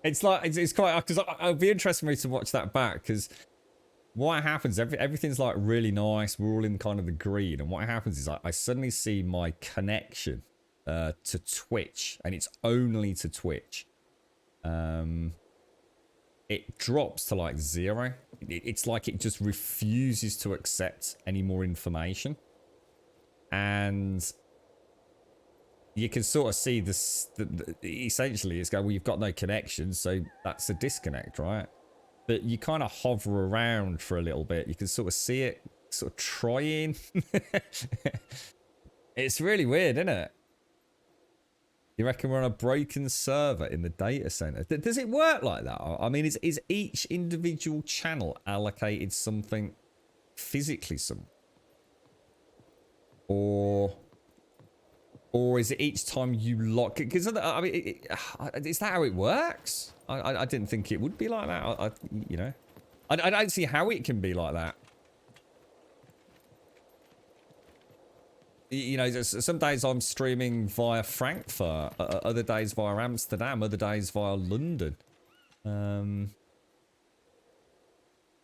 It's like it's quite because it'll be interesting for me to watch that back because what happens everything's like really nice. We're all in kind of the green, and what happens is I suddenly see my connection to Twitch, and it's only to Twitch. It drops to like 0. It's like it just refuses to accept any more information, and you can sort of see this. Essentially, it's going, well, you've got no connection, so that's a disconnect, right? But you kind of hover around for a little bit. You can sort of see it sort of trying. It's really weird, isn't it? You reckon we're on a broken server in the data center? Does it work like that? I mean, is each individual channel allocated something physically some? Or is it each time you lock it? Because I mean, is that how it works? I didn't think it would be like that. You know, I don't see how it can be like that. You know, some days I'm streaming via Frankfurt, other days via Amsterdam, other days via London.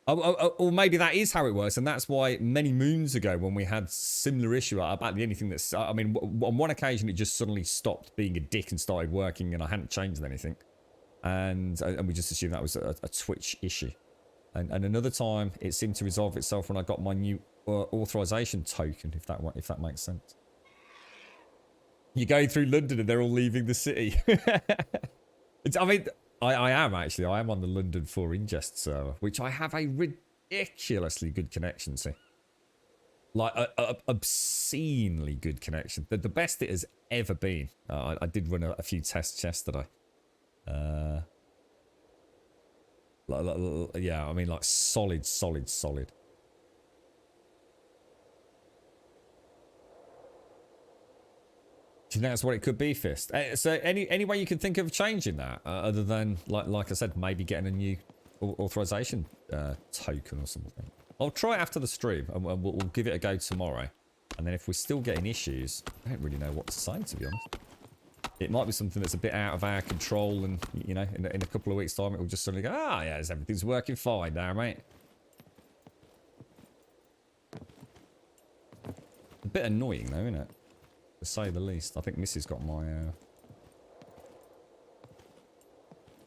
Or maybe that is how it works, and that's why many moons ago when we had similar issue about the only thing that's... I mean, on one occasion it just suddenly stopped being a dick and started working, and I hadn't changed anything. And we just assumed that was a Twitch issue. And another time it seemed to resolve itself when I got my new authorization token, if that makes sense. You go through London and they're all leaving the city. I mean, I am actually. I am on the London 4 ingest server, which I have a ridiculously good connection to. Like, a obscenely good connection. The best it has ever been. I did run a few tests yesterday. Yeah, I mean, like, solid. Do you think that's what it could be, Fist? So any way you can think of changing that, other than, like I said, maybe getting a new authorization token or something? I'll try it after the stream, and we'll give it a go tomorrow. And then if we're still getting issues, I don't really know what to say, to be honest. It might be something that's a bit out of our control, and, you know, in a couple of weeks' time, it will just suddenly go, yeah, everything's working fine now, mate. A bit annoying, though, isn't it? To say the least. I think Missy's got my...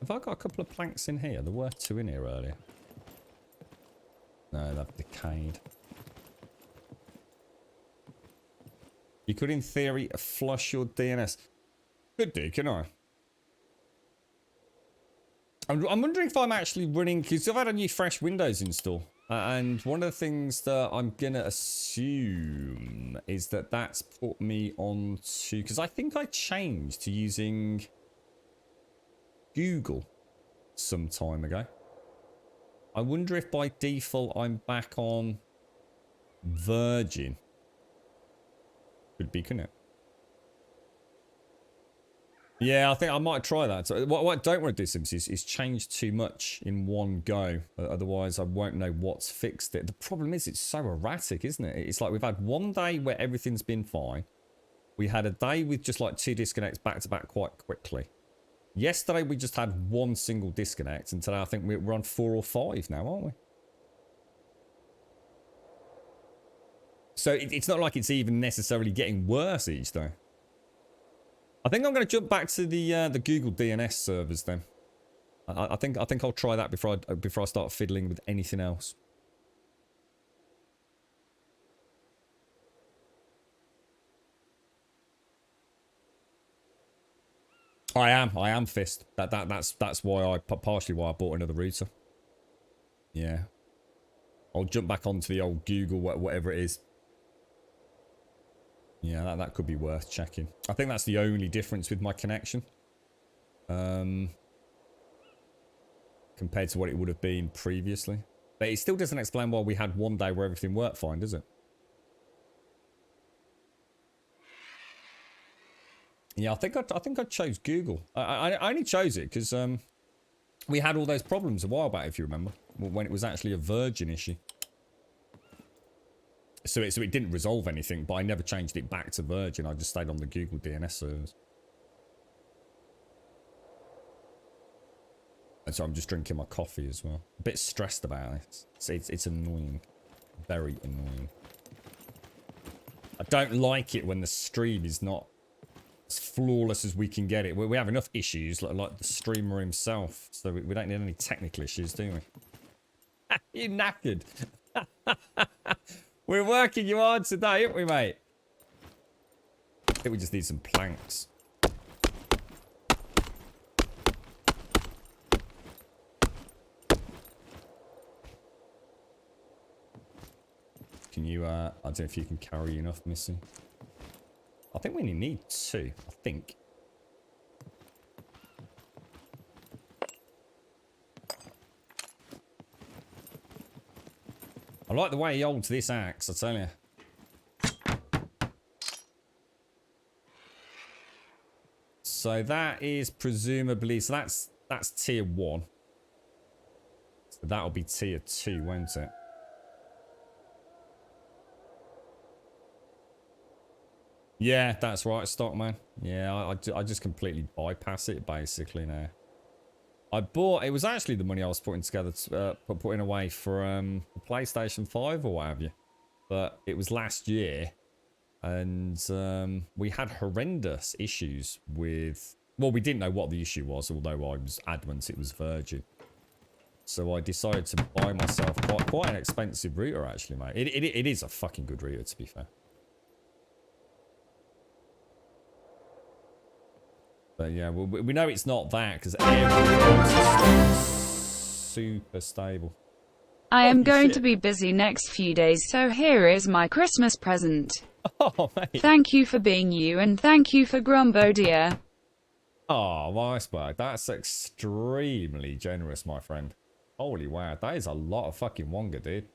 Have I got a couple of planks in here? There were 2 in here earlier. No, they've decayed. You could, in theory, flush your DNS. Could do, can I? I'm wondering if I'm actually running... Because I've had a new fresh Windows install. And one of the things that I'm going to assume is that that's put me on to... Because I think I changed to using Google some time ago. I wonder if by default I'm back on Virgin. Could be, couldn't it? Yeah, I think I might try that. So what I don't want to do, Sims, is change too much in one go. Otherwise, I won't know what's fixed it. The problem is it's so erratic, isn't it? It's like we've had one day where everything's been fine. We had a day with just like 2 disconnects back to back quite quickly. Yesterday, we just had 1 single disconnect. And today, I think we're on 4 or 5 now, aren't we? So it's not like it's even necessarily getting worse each day. I think I'm going to jump back to the Google DNS servers then. I think I'll try that before I start fiddling with anything else. I am Fist. That's why partially why I bought another router. Yeah. I'll jump back onto the old Google whatever it is. Yeah, that could be worth checking. I think that's the only difference with my connection. Compared to what it would have been previously. But it still doesn't explain why we had one day where everything worked fine, does it? Yeah, I think I chose Google. I only chose it because we had all those problems a while back, if you remember, when it was actually a Virgin issue. So it didn't resolve anything, but I never changed it back to Virgin. I just stayed on the Google DNS servers. So I'm just drinking my coffee as well. A bit stressed about it. It's annoying. Very annoying. I don't like it when the stream is not as flawless as we can get it. We have enough issues, like the streamer himself. So we don't need any technical issues, do we? You're knackered. We're working you hard today, aren't we, mate? I think we just need some planks. Can you, I don't know if you can carry enough, Missy. I think we only need 2, I think. I like the way he holds this axe, I tell you. So that is presumably, so that's tier 1. So that'll be tier 2, won't it? Yeah, that's right, Stockman. Yeah, I just completely bypass it, basically, now. I bought... It was actually the money I was putting together, putting away for the PlayStation 5 or what have you. But it was last year, and we had horrendous issues with... Well, we didn't know what the issue was, although I was adamant it was Virgin. So I decided to buy myself quite an expensive router, actually, mate. It is a fucking good router, to be fair. But yeah, we know it's not that because everything's super stable. I am going to be busy next few days, so here is my Christmas present. Oh, mate. Thank you for being you, and thank you for Grumbo, dear. Oh, iceberg. That's extremely generous, my friend. Holy wow, that is a lot of fucking wonga, dude.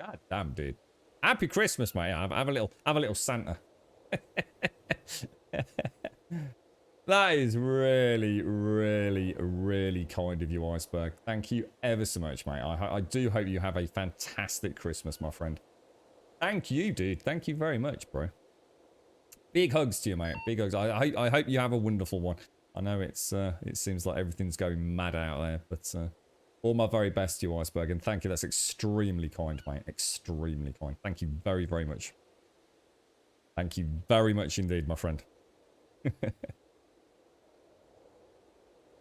God damn, dude. Happy Christmas, mate. Have a little Santa. That is really, really, really kind of you, Iceberg. Thank you ever so much, mate. I do hope you have a fantastic Christmas, my friend. Thank you, dude. Thank you very much, bro. Big hugs to you, mate. Big hugs. I hope you have a wonderful one. I know it seems like everything's going mad out there, but all my very best to you, Iceberg. And thank you. That's extremely kind, mate. Extremely kind. Thank you very, very much. Thank you very much indeed, my friend.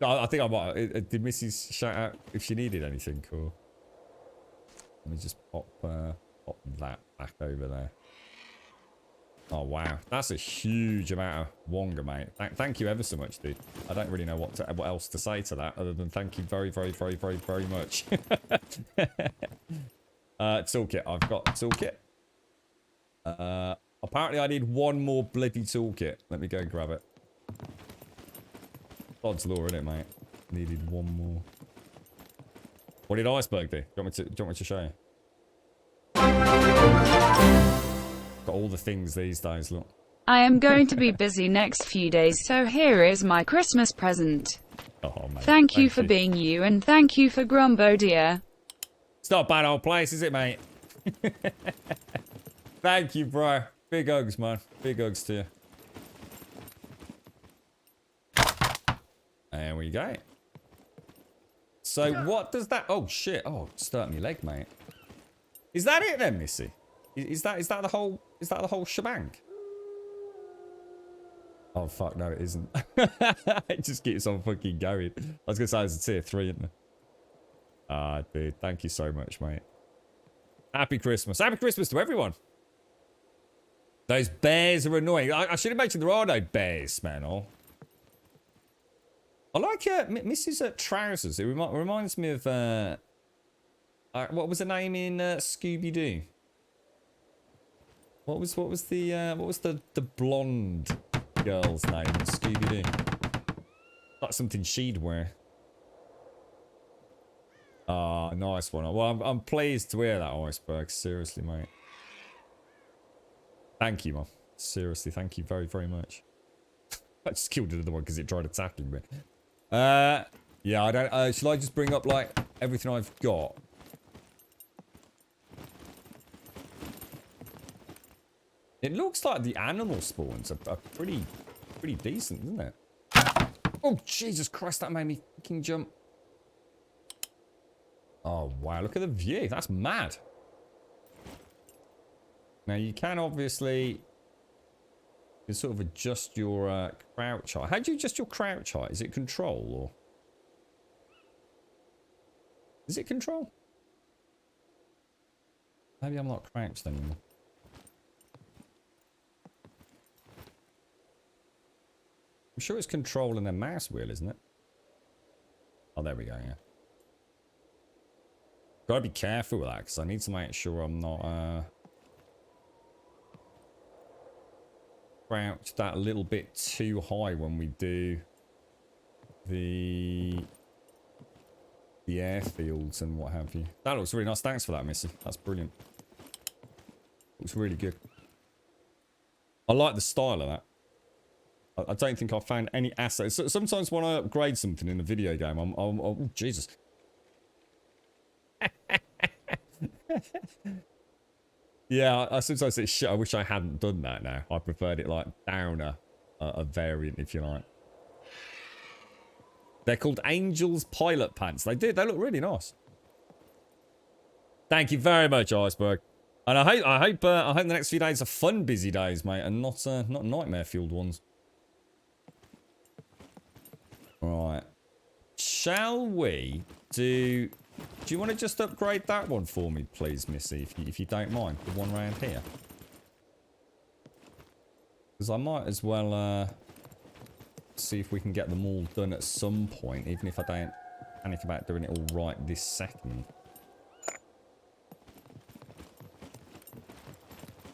I think I might. Did Mrs. shout out if she needed anything? Or let me just pop that back over there. Oh wow, that's a huge amount of wonga, mate. Thank you ever so much, dude. I don't really know what else to say to that other than thank you very, very, very, very, very much. Toolkit. I've got toolkit. Apparently, I need one more bloody toolkit. Let me go and grab it. God's law, innit, mate? Needed one more. What did Iceberg do? Do you want me to show you? Got all the things these days, look. I am going to be busy next few days, so here is my Christmas present. Oh, mate. Thank you for being you, and thank you for Grumbo, dear. It's not a bad old place, is it, mate? Thank you, bro. Big hugs, man. Big hugs to you. There we go. So what does that... Oh, shit. Oh, start me leg, mate. Is that it then, Missy? Is that the whole... Is that the whole shebang? Oh, fuck, no, it isn't. It just keeps on fucking going. I was going to say it's a tier 3, isn't it? Ah, dude, thank you so much, mate. Happy Christmas. Happy Christmas to everyone. Those bears are annoying. I should have mentioned there are no bears, man. Oh. I like Mrs. Trousers. It reminds me of... what was the name in Scooby-Doo? What was the blonde girl's name in Scooby-Doo? Like something she'd wear. Ah, nice one. Well, I'm pleased to hear that, Iceberg. Seriously, mate. Thank you, man. Seriously, thank you very, very much. I just killed another one because it tried attacking me. Yeah, I don't... shall I just bring up, like, everything I've got? It looks like the animal spawns are pretty decent, isn't it? Oh, Jesus Christ, that made me fucking jump. Oh, wow, look at the view. That's mad. Now, you can obviously... You sort of adjust your crouch height. How do you adjust your crouch height? Is it control or... Is it control? Maybe I'm not crouched anymore. I'm sure it's control and then mouse wheel, isn't it? Oh, there we go, yeah. Gotta be careful with that, because I need to make sure I'm not crouched that a little bit too high when we do the airfields and what have you. That looks really nice. Thanks for that, Missy. That's brilliant. Looks really good. I like the style of that. I don't think I've found any assets. Sometimes when I upgrade something in a video game, oh, Jesus. Yeah, I sometimes say, shit, I wish I hadn't done that now. I preferred it like down a variant, if you like. They're called Angel's Pilot Pants. They look really nice. Thank you very much, Iceberg. And I hope the next few days are fun, busy days, mate, and not nightmare-fueled ones. Right. Shall we do... Do you want to just upgrade that one for me, please, Missy, if you don't mind? The one round here. Because I might as well see if we can get them all done at some point, even if I don't panic about doing it all right this second.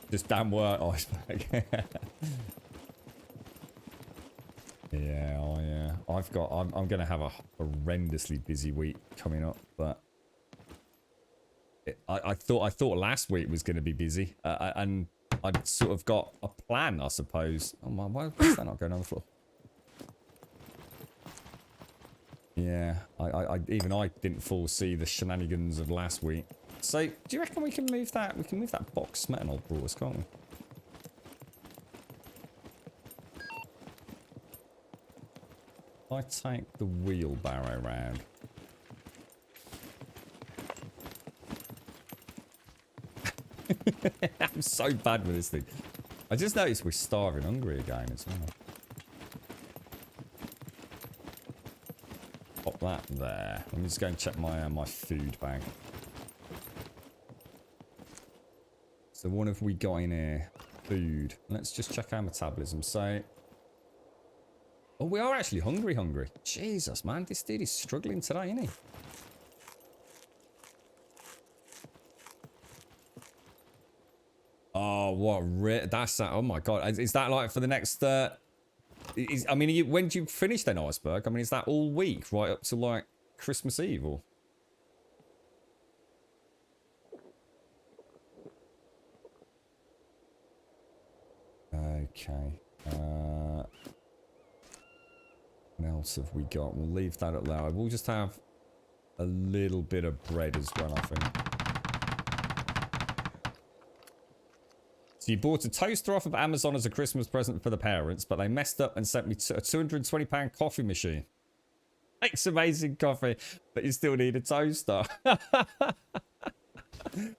Just damn work, Iceberg. Yeah, I'm gonna have a horrendously busy week coming up, but I thought last week was gonna be busy, and I'd sort of got a plan, I suppose. Oh my, why is that not going on the floor? Yeah, even I didn't foresee the shenanigans of last week. So, do you reckon we can move that? We can move that box methanol brought us, can't we? I take the wheelbarrow round. I'm so bad with this thing. I just noticed we're starving hungry again as well. Pop that there. Let me just go and check my my food bag. So what have we got in here? Food. Let's just check our metabolism. So... Oh, we are actually hungry. Jesus, man. This dude is struggling today, isn't he? Oh, what? That's that. Oh, my God. Is that like for the next... I mean, when do you finish then, Iceberg? I mean, is that all week, right up to, like, Christmas Eve, or...? Okay. What else have we got? We'll leave that at low. We'll just have a little bit of bread as well, I think. So you bought a toaster off of Amazon as a Christmas present for the parents, but they messed up and sent me a £220 coffee machine. Makes amazing coffee, but you still need a toaster.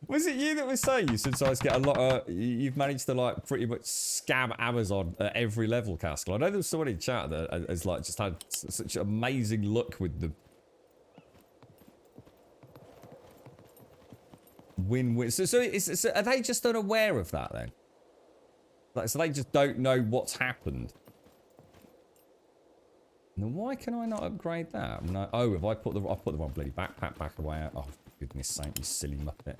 Was it you that was saying you sometimes get a lot of... You've managed to, like, pretty much scam Amazon at every level, Caskell. I know there was someone in chat that has, like, just had such amazing luck with them. Win-win. So are they just unaware of that, then? Like, so they just don't know what's happened? Now, why can I not upgrade that? No, oh, have I put the wrong bloody backpack back away? Oh, for goodness sake, you silly muppet.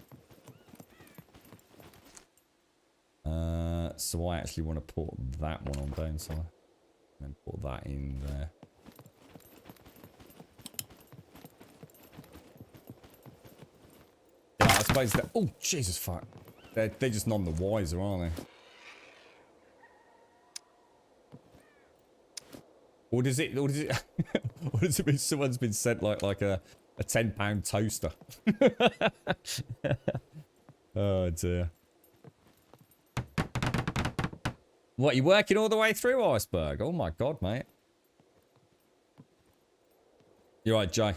So I actually want to put that one on, don't I? And put that in there. Yeah, I suppose that... Oh, Jesus, fuck. They're just none the wiser, aren't they? Or does it... Or does it mean someone's been sent like a £10 toaster? Oh, dear. What, you working all the way through, Iceberg? Oh, my God, mate. You're right, Jay.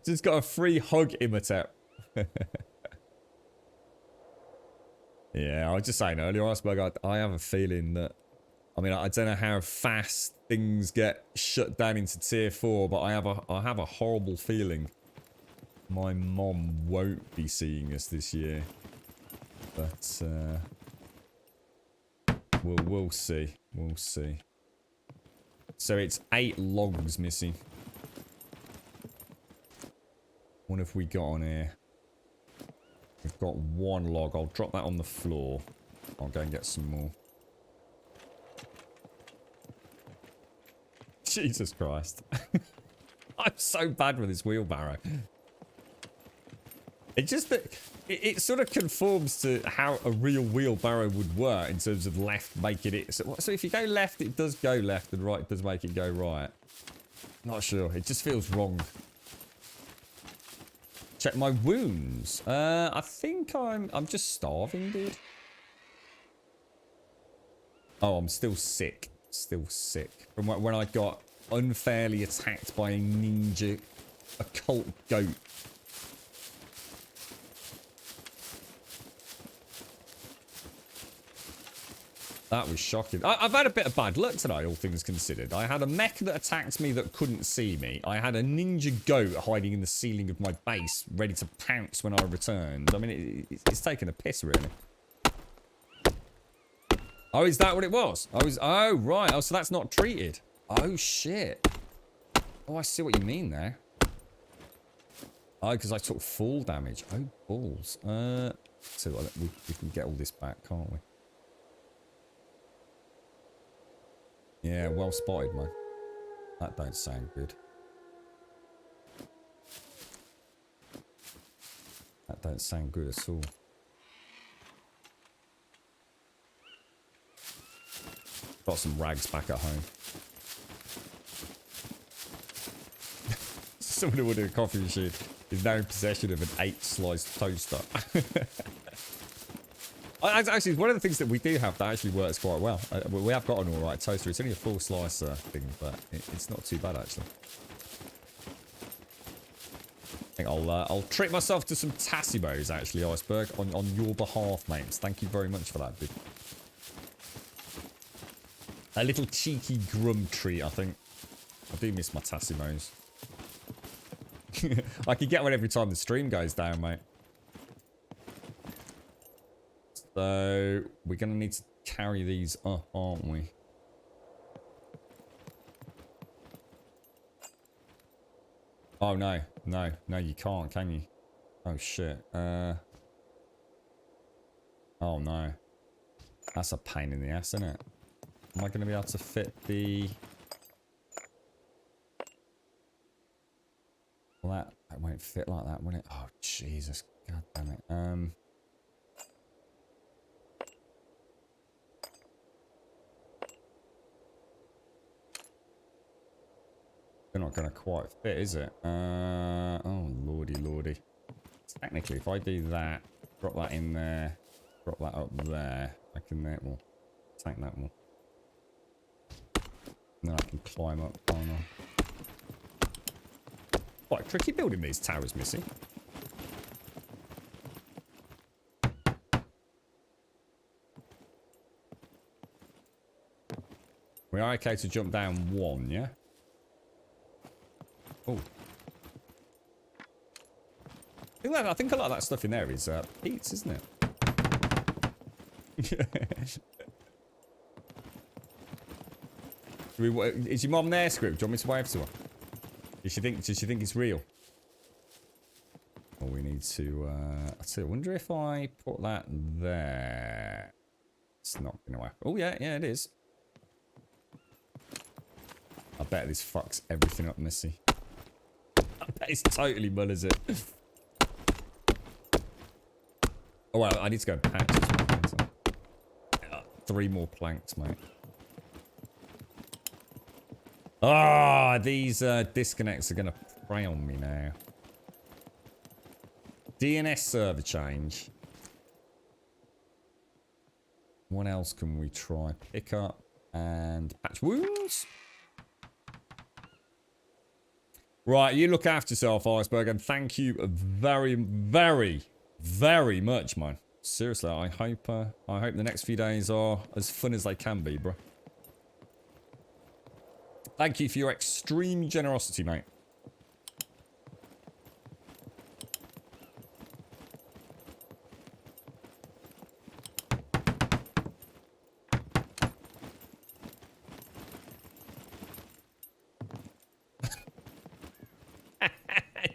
Just got a free hug imitate. Yeah, I was just saying earlier, Iceberg, I have a feeling that, I mean, I don't know how fast things get shut down into tier 4, but I have a horrible feeling my mom won't be seeing us this year. But we'll see. We'll see. So it's 8 logs missing. What have we got on here? We've got 1 log. I'll drop that on the floor. I'll go and get some more. Jesus Christ. I'm so bad with this wheelbarrow. It just that it sort of conforms to how a real wheelbarrow would work in terms of left making it. So if you go left, it does go left, and right does make it go right. Not sure. It just feels wrong. Check my wounds. I think I'm just starving, dude. Oh, I'm still sick. Still sick. From when I got unfairly attacked by a ninja occult goat. That was shocking. I've had a bit of bad luck today, all things considered. I had a mech that attacked me that couldn't see me. I had a ninja goat hiding in the ceiling of my base, ready to pounce when I returned. I mean, it's taking a piss, really. Oh, is that what it was? Oh, right. Oh, so that's not treated. Oh, shit. Oh, I see what you mean there. Oh, because I took full damage. Oh, balls. So we can get all this back, can't we? Yeah, well spotted, man. That don't sound good. That don't sound good at all. Got some rags back at home. Someone who ordered a coffee machine is now in possession of an 8-slice toaster. Actually, one of the things that we do have that actually works quite well. We have got an alright toaster. It's only a full slicer thing, but it's not too bad, actually. I think I'll treat myself to some Tassimos, actually, Iceberg, on your behalf, mates. Thank you very much for that, dude. A little cheeky grum treat, I think. I do miss my Tassimos. I can get one every time the stream goes down, mate. So, we're going to need to carry these up, aren't we? Oh, no. No, you can't, can you? Oh, shit. Oh, no. That's a pain in the ass, isn't it? Am I going to be able to fit the... Well, that won't fit like that, will it? Oh, Jesus. God damn it. They're not going to quite fit, is it? Oh, lordy. Technically, if I do that, drop that in there, drop that up there, I can well, take that one. And then I can climb up. Oh, no. Quite tricky building these towers, Missy. We are okay to jump down 1, yeah? Oh. I think a lot of that stuff in there is peats, isn't it? Is your mom there, Script? Do you want me to wave to her? Does she think it's real? Well, we need to... I wonder if I put that there... It's not going to happen. Oh, yeah, it is. I bet this fucks everything up, Missy. I bet it's totally mullers it. Oh, well, I need to go and patch this one. 3 more planks, mate. Ah, these disconnects are going to prey on me now. DNS server change. What else can we try? Pick up. And patch wounds. Right, you look after yourself, Iceberg, and thank you very, very, very much, man. Seriously, I hope the next few days are as fun as they can be, bro. Thank you for your extreme generosity, mate.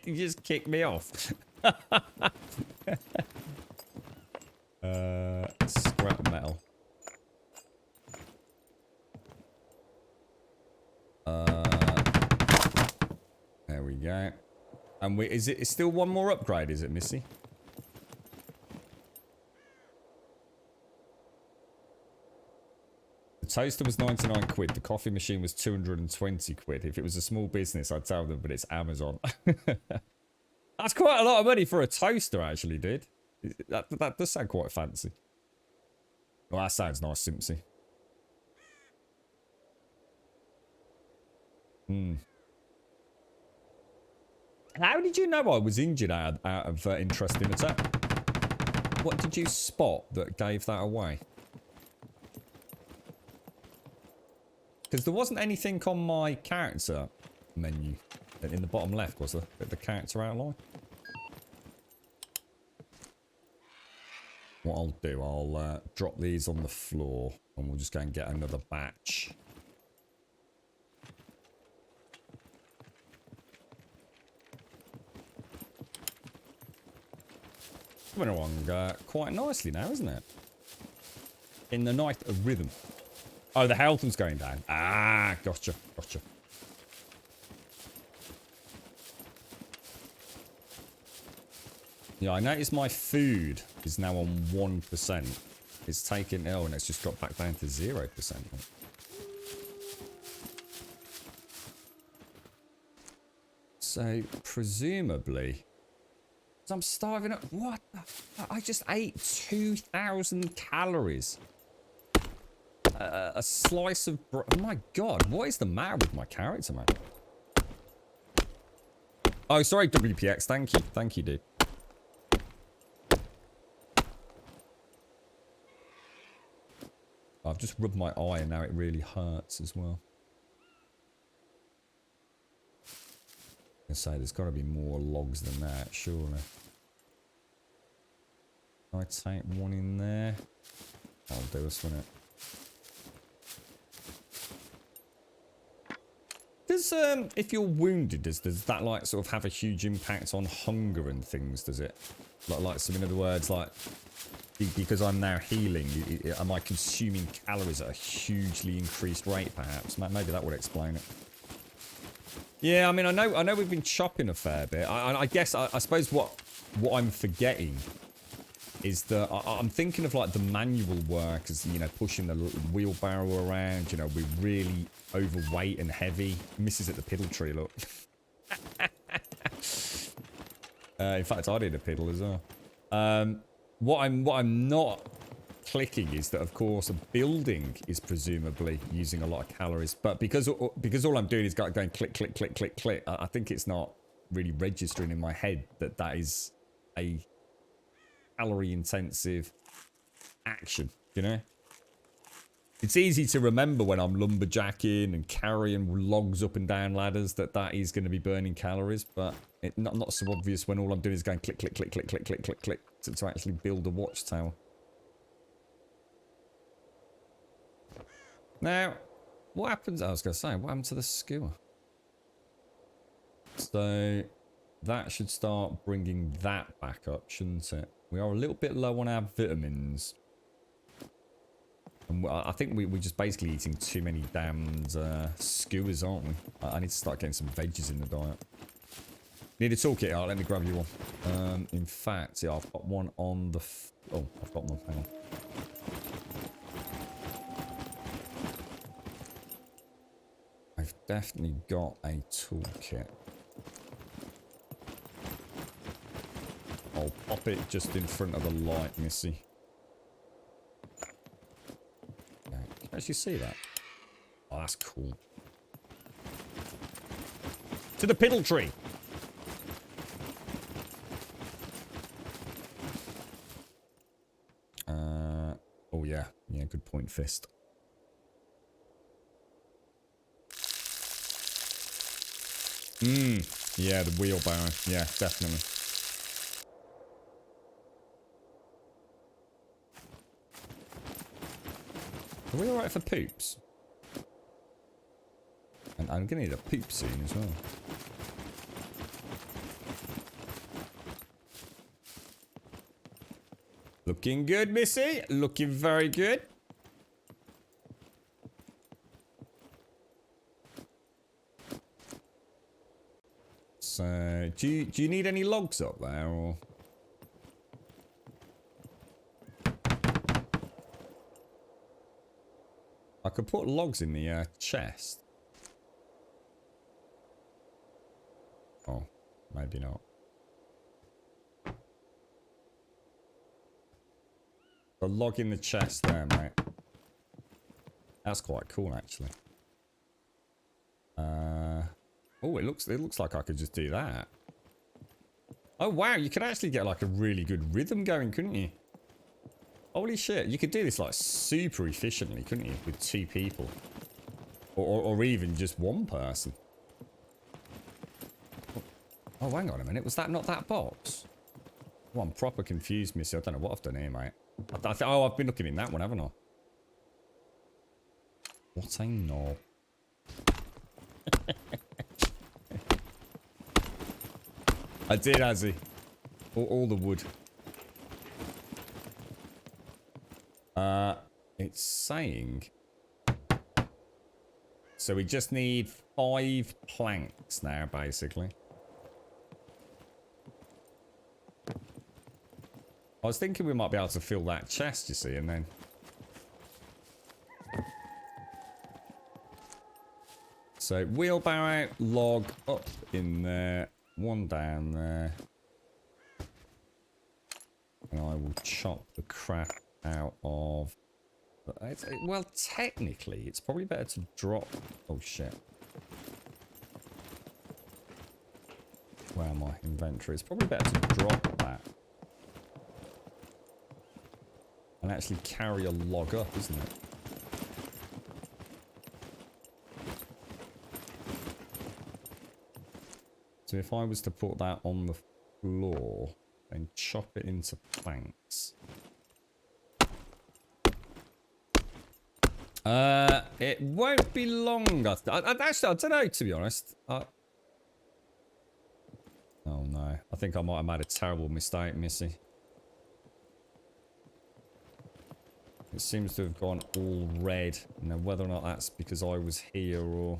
You just kicked me off. Scrap metal. There we go. And is it still one more upgrade, is it, Missy? The toaster was 99 quid. The coffee machine was 220 quid. If it was a small business, I'd tell them, but it's Amazon. That's quite a lot of money for a toaster, actually, dude. That does sound quite fancy. Well, that sounds nice, Simpsy. How did you know I was injured out of interesting attack? What did you spot that gave that away? Because there wasn't anything on my character menu in the bottom left, was there? The character outline. What I'll do, I'll drop these on the floor and we'll just go and get another batch. Coming along quite nicely now, isn't it? In the night of rhythm. Oh, the health one's going down. Ah, gotcha, gotcha. Yeah, I noticed my food is now on 1%. It's taken and it's just dropped back down to 0%. So, presumably... I'm starving up. What the fuck? I just ate 2,000 calories. A slice of bread. Oh my god, what is the matter with my character, man? Oh, sorry, WPX. Thank you. Thank you, dude. I've just rubbed my eye and now it really hurts as well. I say there's got to be more logs than that, surely. I take one in there. That'll do us, won't it? Does if you're wounded, does that like sort of have a huge impact on hunger and things? Does it? Like so in other words, like because I'm now healing, am I consuming calories at a hugely increased rate? Perhaps maybe that would explain it. Yeah, I mean, I know we've been chopping a fair bit. I guess I suppose what I'm forgetting is that I'm thinking of like the manual work as, you know, pushing the wheelbarrow around. You know, we're really overweight and heavy. Misses at the piddle tree, look. In fact, I did a piddle as well. What I'm not clicking is that, of course, a building is presumably using a lot of calories, but because all I'm doing is going click, click, click, click, click, I think it's not really registering in my head that that is a calorie intensive action, you know? It's easy to remember when I'm lumberjacking and carrying logs up and down ladders that is going to be burning calories, but it's not so obvious when all I'm doing is going click, click, click, click, click, click, click, click to actually build a watchtower. Now, what happens? I was going to say, what happened to the skewer? So, that should start bringing that back up, shouldn't it? We are a little bit low on our vitamins. And I think we're just basically eating too many damned skewers, aren't we? I need to start getting some veggies in the diet. Need a toolkit out, let me grab you one. In fact, yeah, I've got one on the... oh, I've got one, hang on. I've definitely got a toolkit. I'll pop it just in front of the light, Missy. Okay. Can you actually see that? Oh, that's cool. To the piddle tree. Oh, yeah. Yeah, good point, Fist. Yeah, the wheelbarrow. Yeah, definitely. Are we alright for poops? And I'm gonna need a poop soon as well. Looking good, Missy. Looking very good. So, do you need any logs up there, or? I could put logs in the chest. Oh, maybe not. A log in the chest there, mate. That's quite cool, actually. Oh, it looks like I could just do that. Oh wow, you could actually get like a really good rhythm going, couldn't you? Holy shit, you could do this like super efficiently, couldn't you, with 2 people, or even just 1 person. Oh, hang on a minute, was that not that box? Oh, I'm proper confused, Missy. I don't know what I've done here, mate. Oh, I've been looking in that one, haven't I? What a knob. I did, Azzy. All the wood. It's saying... So we just need 5 planks now, basically. I was thinking we might be able to fill that chest, you see, and then... So, wheelbarrow, log up in there, 1 down there. And I will chop the crap out of... Well, technically, it's probably better to drop... Oh, shit. Where am I? Inventory. It's probably better to drop that. And actually carry a log up, isn't it? So if I was to put that on the floor and chop it into planks. It won't be long. Actually, I don't know, to be honest. Oh no. I think I might have made a terrible mistake, Missy. It seems to have gone all red. Now, whether or not that's because I was here or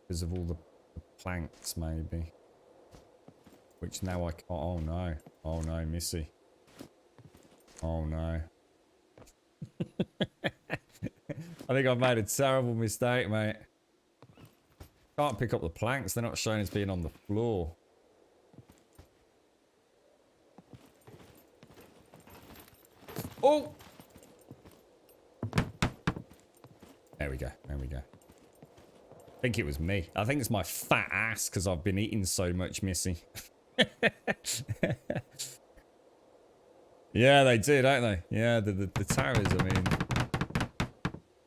because of all the planks, maybe. Which now I can't. Oh no. Oh no, Missy. Oh no. I think I've made a terrible mistake, mate. Can't pick up the planks. They're not shown as being on the floor. Oh! There we go. There we go. I think it was me. I think it's my fat ass because I've been eating so much, Missy. Yeah, they do, don't they? Yeah, the towers, I mean...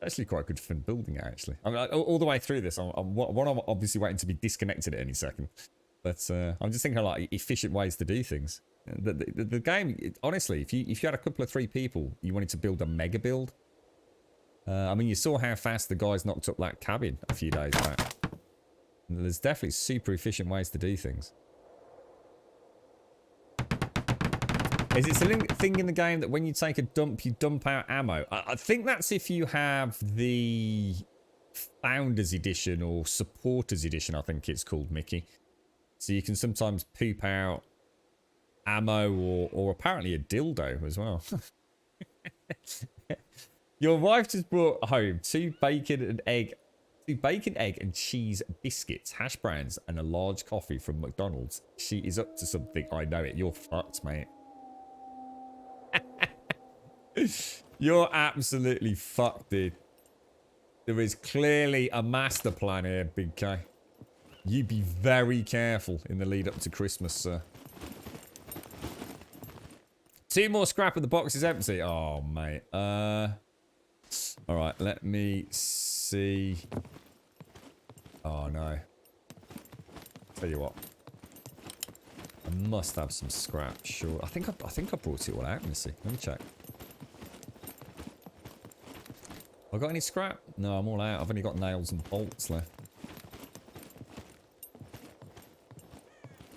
Actually quite good fun building it, actually. I mean, all the way through this, I'm obviously waiting to be disconnected at any second. But I'm just thinking like efficient ways to do things. The game, honestly, if you had a couple of 3 people, you wanted to build a mega build. I mean, you saw how fast the guys knocked up that cabin a few days back. And there's definitely super efficient ways to do things. Is it a thing in the game that when you take a dump, you dump out ammo? I think that's if you have the Founders Edition or Supporters Edition, I think it's called, Mickey. So you can sometimes poop out ammo or apparently a dildo as well. Your wife just brought home 2 bacon, egg and cheese biscuits, hash browns, and a large coffee from McDonald's. She is up to something. I know it. You're fucked, mate. You're absolutely fucked, dude. There is clearly a master plan here, Big K. You be very careful in the lead up to Christmas, sir. 2 more scrap and the box is empty. Oh, mate. Alright, let me see. Oh, no. Tell you what. I must have some scrap, sure. I think I brought it all out. Let me see. Let me check. Have I got any scrap? No, I'm all out. I've only got nails and bolts left.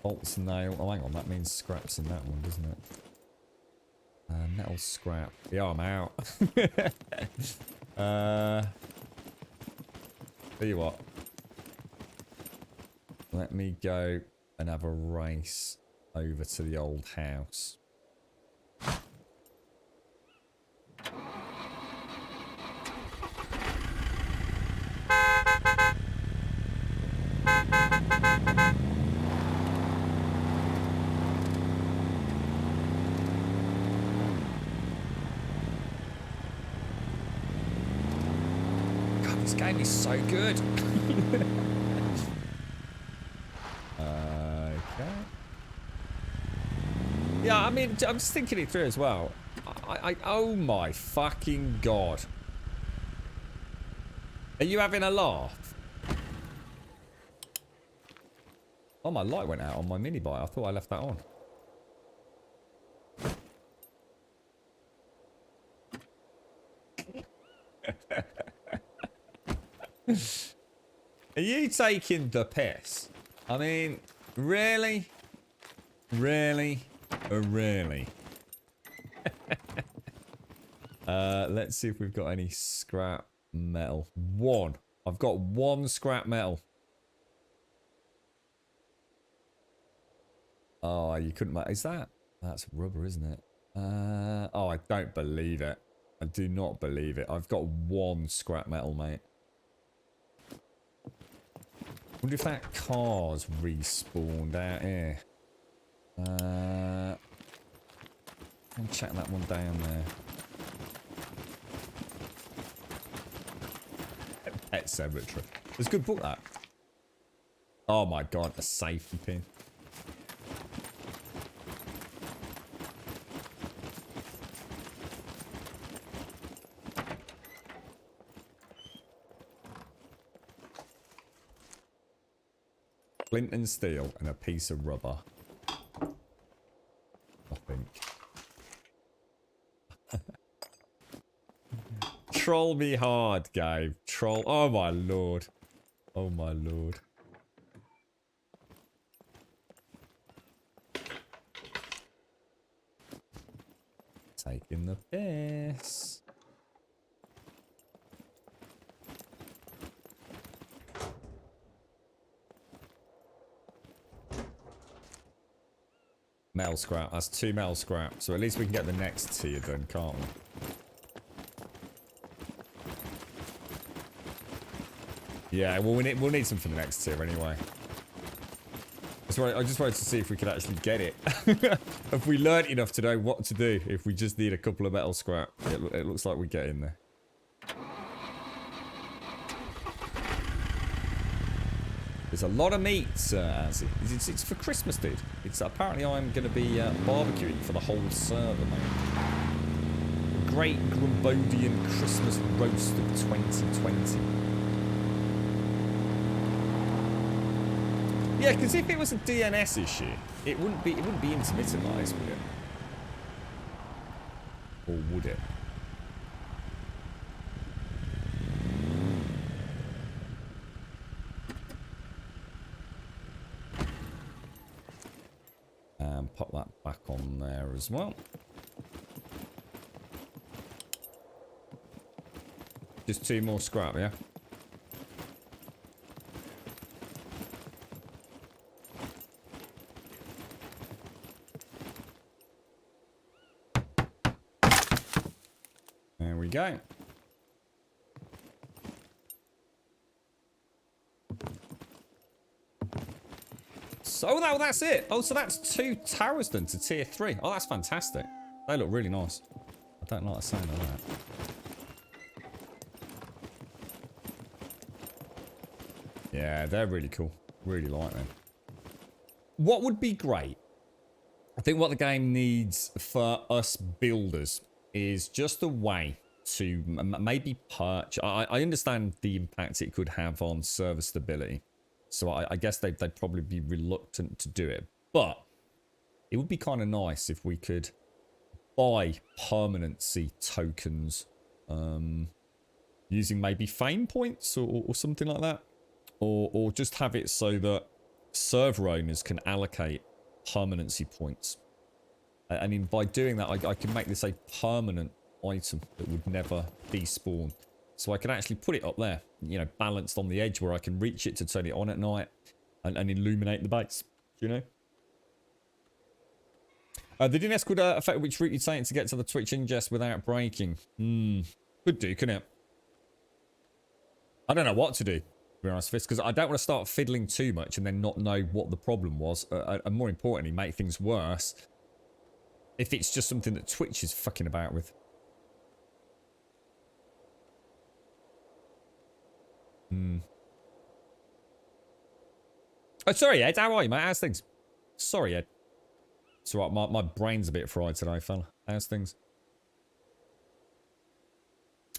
Bolts and nail. Oh, hang on. That means scraps in that one, doesn't it? Metal scrap. Yeah, I'm out. Tell you what. Let me go and have a race over to the old house. God, this game is so good. Yeah, I mean, I'm just thinking it through as well. Oh my fucking god. Are you having a laugh? Oh, my light went out on my mini bike. I thought I left that on. Are you taking the piss? I mean, really? Really? Really? Let's see if we've got any scrap metal. 1. I've got 1 scrap metal. Oh, you couldn't... Is that... That's rubber, isn't it? Oh, I don't believe it. I do not believe it. I've got 1 scrap metal, mate. Wonder if that car's respawned out here. I'll check that one down there. Pet Cemetery. It's a good book, that. Oh my god, a safety pin. Flint and steel and a piece of rubber. I think. Troll me hard, Gabe. Troll. Oh my lord. Oh my lord. Taking the piss. Metal scrap. That's 2 metal scrap. So at least we can get the next tier done, can't we? Yeah, well, we'll need some for the next tier anyway. I just wanted to see if we could actually get it. Have we learnt enough to know what to do if we just need a couple of metal scrap? It looks like we get in there. There's a lot of meat, Azzy. It's for Christmas, dude. It's apparently I'm going to be barbecuing for the whole server, mate. Great Grumbodian Christmas roast of 2020. Yeah, because if it was a DNS issue, it wouldn't be intermittentized, would it? Or would it? And pop that back on there as well. Just 2 more scrap, yeah? There we go. So that's it. Oh, so that's 2 towers done to tier 3. Oh, that's fantastic. They look really nice. I don't like the sound of that. Yeah, they're really cool. Really like them. What would be great, I think what the game needs for us builders is just a way to maybe perch. I understand the impact it could have on server stability. So I guess they'd probably be reluctant to do it. But it would be kind of nice if we could buy permanency tokens using maybe fame points or something like that. Or just have it so that server owners can allocate permanency points. And by doing that, I can make this a permanent item that would never despawn. So I can actually put it up there, you know, balanced on the edge where I can reach it to turn it on at night and illuminate the base, you know? The DNS could affect which route you're taking to get to the Twitch ingest without breaking. Could do, couldn't it? I don't know what to do, to be honest, because I don't want to start fiddling too much and then not know what the problem was. And more importantly, make things worse if it's just something that Twitch is fucking about with. Oh, sorry, Ed. How are you, mate? How's things? Sorry, Ed. It's all right. My brain's a bit fried today, fella. How's things?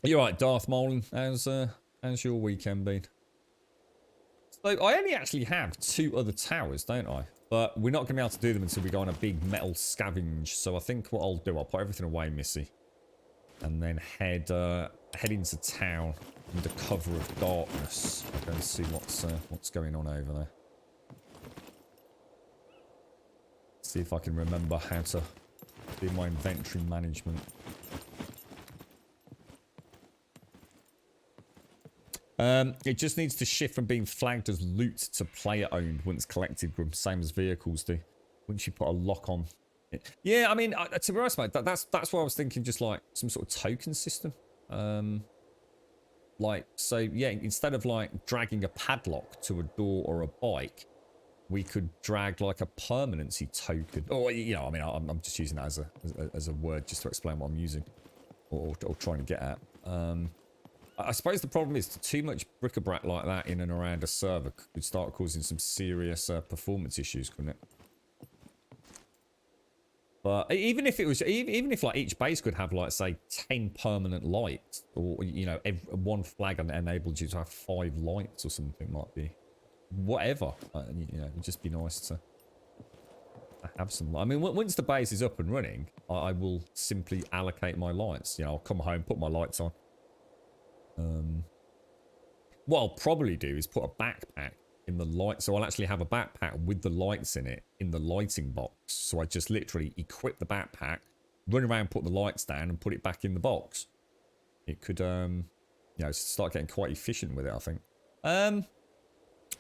You're right, Darth Maulin. How's your weekend been? So I only actually have 2 other towers, don't I? But we're not going to be able to do them until we go on a big metal scavenge. So I think what I'll do, I'll put everything away, Missy, and then head into town under cover of darkness. I'll go and see what's going on over there. See if I can remember how to do my inventory management. It just needs to shift from being flagged as loot to player owned once collected, same as vehicles do. Once you put a lock on it. Yeah, I mean, to be honest, mate, that's what I was thinking, just like some sort of token system. Like, so yeah, instead of like dragging a padlock to a door or a bike, we could drag like a permanency token. Or, you know, I mean, I'm just using that as a word just to explain what I'm using or trying to get at. I suppose the problem is too much bric-a-brac like that in and around a server could start causing some serious performance issues, couldn't it? But even if it was, even if like each base could have like say 10 permanent lights, or you know, one flag enabled you to have 5 lights or something, might be whatever. You know, it'd just be nice to have some. I mean, once the base is up and running, I will simply allocate my lights. You know, I'll come home, put my lights on. What I'll probably do is put a backpack in the light, so I'll actually have a backpack with the lights in it in the lighting box. So I just literally equip the backpack, run around, put the lights down, and put it back in the box. It could, you know, start getting quite efficient with it, I think.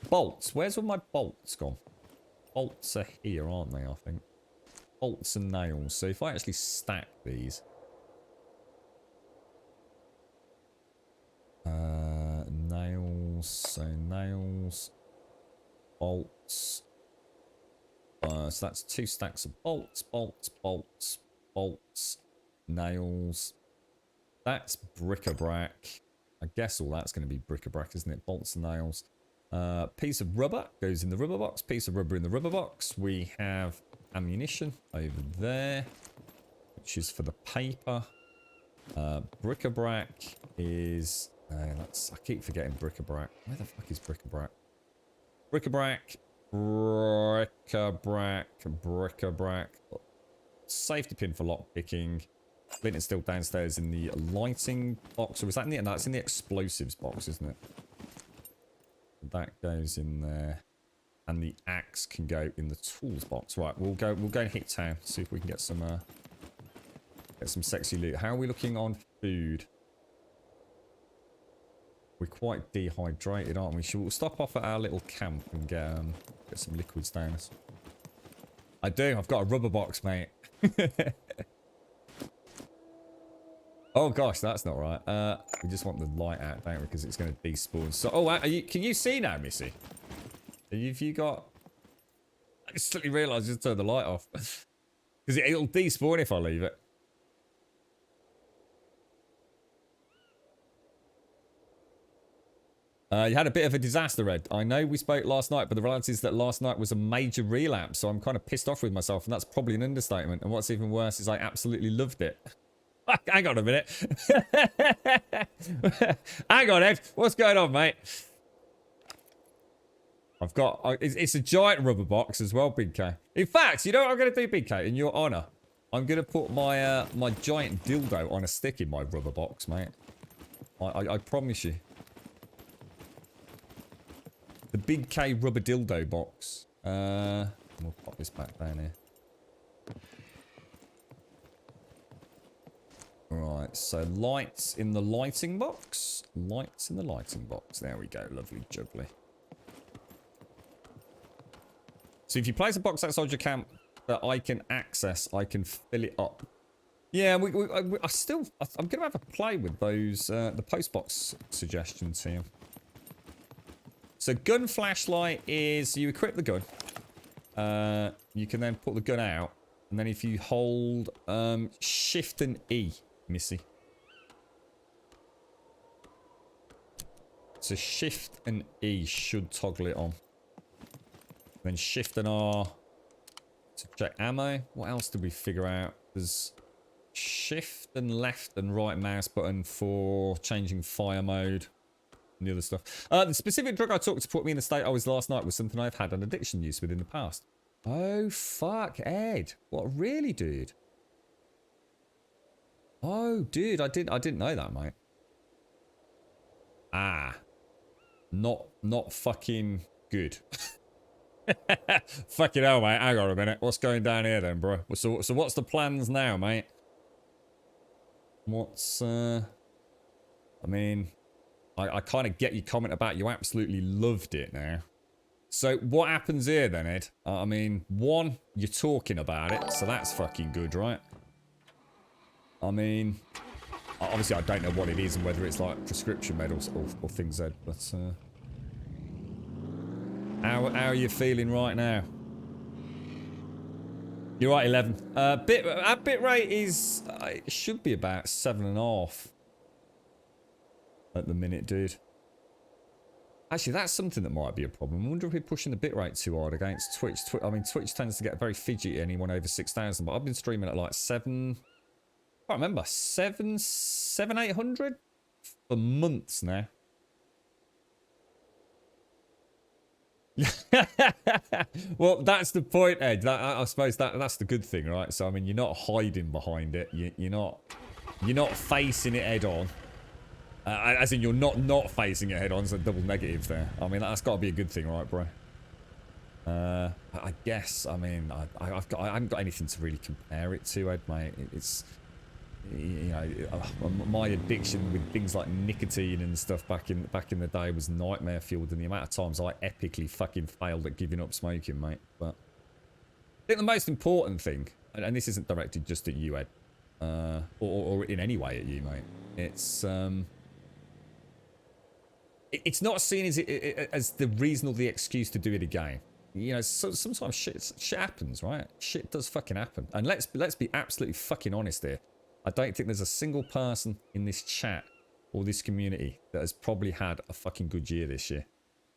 Bolts. Where's all my bolts gone? Bolts are here, aren't they? I think bolts and nails. So if I actually stack these. Nails, so nails, bolts. So that's 2 stacks of bolts, bolts, nails. That's bric-a-brac. I guess all that's going to be bric-a-brac, isn't it? Bolts and nails. Piece of rubber goes in the rubber box. Piece of rubber in the rubber box. We have ammunition over there, which is for the paper. Bric-a-brac is... I keep forgetting bric-a-brac. Where the fuck is bric-a-brac? Bric-a-brac. Bric-a-brac. Safety pin for lock picking. Flint is still downstairs in the lighting box. Or is that in the... No, it's in the explosives box, isn't it? That goes in there. And the axe can go in the tools box. Right, we'll go and hit town. See if we can get some sexy loot. How are we looking on food? We're quite dehydrated, aren't we? We'll stop off at our little camp and get some liquids down us. I do. I've got a rubber box, mate. Oh gosh, that's not right. We just want the light out, don't we? Because it's going to despawn. So, oh, can you see now, Missy? Have you got? I suddenly realised I just turned the light off because it'll despawn if I leave it. You had a bit of a disaster, Ed. I know we spoke last night, but the reality is that last night was a major relapse, so I'm kind of pissed off with myself, and that's probably an understatement. And what's even worse is I absolutely loved it. Hang on a minute. Hang on, Ed. What's going on, mate? I've got... it's a giant rubber box as well, Big K. In fact, you know what I'm going to do, Big K? In your honour, I'm going to put my my giant dildo on a stick in my rubber box, mate. I promise you. The Big K rubber dildo box. We'll pop this back down here. Right, so lights in the lighting box. Lights in the lighting box. There we go. Lovely jubbly. So if you place a box outside your camp that I can access, I can fill it up. Yeah, I'm going to have a play with those, the postbox suggestions here. So gun flashlight is, you equip the gun. You can then put the gun out. And then if you hold Shift and E, Missy. So Shift and E should toggle it on. Then Shift and R to check ammo. What else did we figure out? There's Shift and left and right mouse button for changing fire mode. And the other stuff. The specific drug I took to put me in the state I was last night was something I've had an addiction use with in the past. Oh, fuck, Ed. What, really, dude? Oh, dude, I didn't know that, mate. Ah. Not fucking good. Fucking hell, mate. Hang on a minute. What's going down here then, bro? So what's the plans now, mate? What's, I mean, I kind of get your comment about you absolutely loved it now. So what happens here then, Ed? I mean, one, you're talking about it, so that's fucking good, right? I mean, obviously I don't know what it is and whether it's like prescription med or things, Ed, but how are you feeling right now? You're right, 11. Bit rate is, it should be about 7.5 at the minute, dude. Actually, that's something that might be a problem. I wonder if we're pushing the bitrate too hard against Twitch. I mean, Twitch tends to get very fidgety at anyone over 6,000, but I've been streaming at like 7... I can't remember. 800 for months now. Well, that's the point, Ed. I suppose that's the good thing, right? So, I mean, you're not hiding behind it. You're not facing it head on. As in, you're not facing it head on. It's a double negative there. I mean, that's got to be a good thing, right, bro? I guess. I mean, I haven't got anything to really compare it to, Ed, mate. It's, you know, my addiction with things like nicotine and stuff back in the day was nightmare fueled, and the amount of times I epically fucking failed at giving up smoking, mate. But I think the most important thing, and this isn't directed just at you, Ed, or in any way at you, mate. It's not seen as the reason or the excuse to do it again. You know, sometimes shit happens, right? Shit does fucking happen. And let's be absolutely fucking honest here. I don't think there's a single person in this chat or this community that has probably had a fucking good year this year.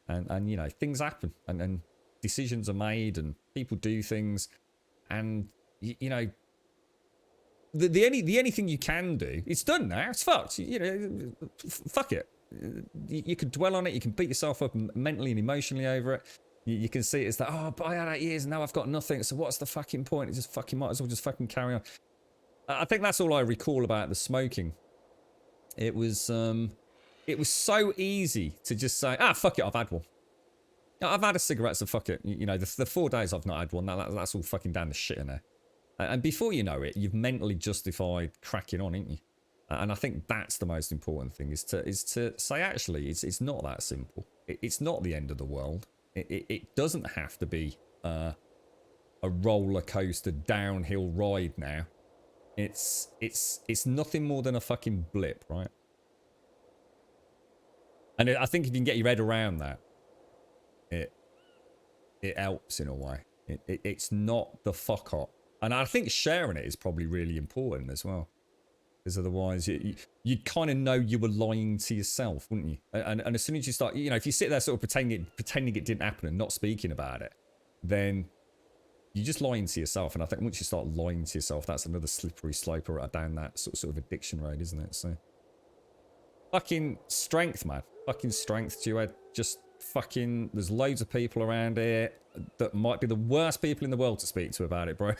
And you know, things happen and decisions are made and people do things. And, you know, the only thing you can do, it's done now. It's fucked. You know, fuck it. You can dwell on it. You can beat yourself up mentally and emotionally over it. You can see it as that, oh, but I had 8 years and now I've got nothing. So what's the fucking point? It just fucking might as well just fucking carry on. I think that's all I recall about the smoking. It was so easy to just say, fuck it, I've had one. I've had a cigarette, so fuck it. You know, the 4 days I've not had one, that's all fucking down the shit in there. And before you know it, you've mentally justified cracking on, ain't you? And I think that's the most important thing, is to say, actually, it's not that simple. It's not the end of the world. It doesn't have to be a roller coaster downhill ride now. It's nothing more than a fucking blip, right? And I think if you can get your head around that, it helps in a way. It's not the fuck up. And I think sharing it is probably really important as well. because otherwise you'd kind of know you were lying to yourself, wouldn't you? And as soon as you start, you know, if you sit there sort of pretending it didn't happen and not speaking about it, then you're just lying to yourself. And I think once you start lying to yourself, that's another slippery slope down that sort of addiction road, isn't it? So fucking strength, man. Fucking strength, Dude. Just fucking, there's loads of people around here that might be the worst people in the world to speak to about it, bro.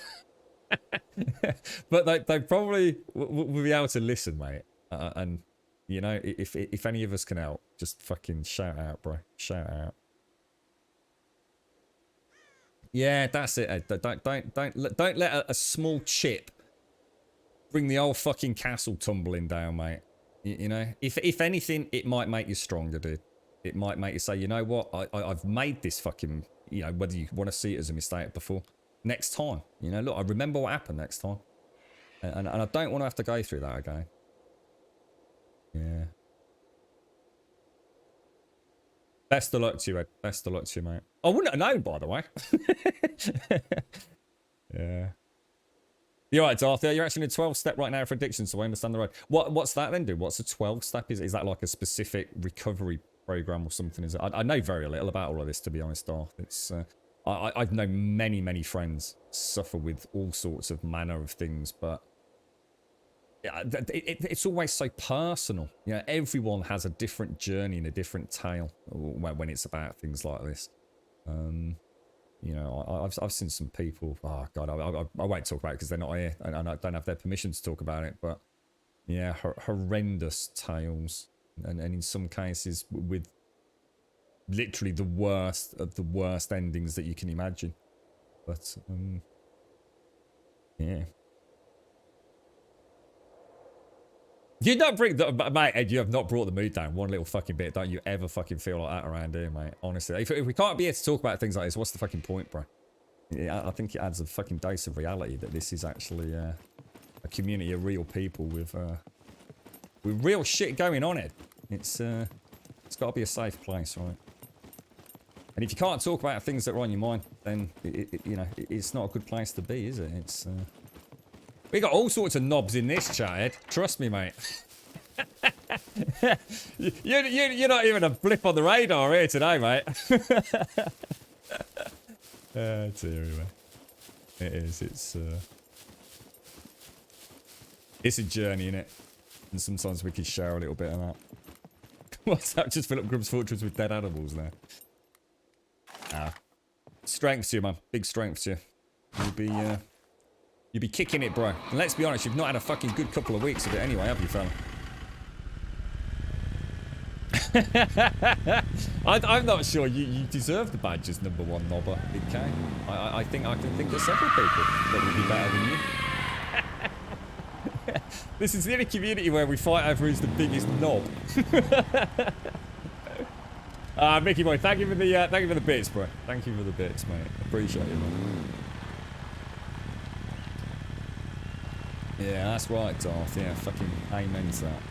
But they probably will be able to listen, mate. And you know, if any of us can help, just fucking shout out, bro. Shout out. Yeah, that's it, Ed. Don't let a small chip bring the whole fucking castle tumbling down, mate. You know, if anything, it might make you stronger, dude. It might make you say, you know what, I've made this fucking, you know, whether you want to see it as a mistake before. Next time, you know, look, I remember what happened next time. And I don't want to have to go through that again. Yeah. Best of luck to you, Ed. Best of luck to you, mate. I wouldn't have known, by the way. Yeah. You're right, Darth. You're actually in a 12-step right now for addiction, so I understand the road. What's that then, dude? What's a 12-step? Is that like a specific recovery program or something? Is it? I know very little about all of this, to be honest, Darth. It's I've known many friends suffer with all sorts of manner of things, but it's always so personal. You know, everyone has a different journey and a different tale when it's about things like this. You know, I've seen some people. Oh God, I won't talk about it because they're not here, and I don't have their permission to talk about it. But yeah, horrendous tales, and in some cases with literally the worst of the worst endings that you can imagine. But yeah. You don't bring the, mate, Ed, you have not brought the mood down one little fucking bit. Don't you ever fucking feel like that around here, mate. Honestly, if we can't be here to talk about things like this, what's the fucking point, bro? Yeah, I think it adds a fucking dose of reality that this is actually a community of real people with real shit going on, Ed. It's got to be a safe place, right? And if you can't talk about things that are on your mind, then you know, it's not a good place to be, is it? It's we got all sorts of knobs in this chat, Ed. Trust me, mate. You're not even a blip on the radar here today, mate. It's here anyway. It is. It's a journey, innit? And sometimes we can share a little bit of that. What's that? Just fill up Grubb's Fortress with dead animals now. Strength to you, man. Big strength to you. You'll be kicking it, bro. And let's be honest, you've not had a fucking good couple of weeks of it anyway, have you, fella? I'm not sure you deserve the badge as #1 knobber, Big K. I think I can think of several people that would be better than you. This is the only community where we fight over who's the biggest knob. Mickey boy, thank you for the bits, bro. Thank you for the bits, mate. Appreciate it, man. Yeah, that's right, Darth. Yeah, fucking amen to that.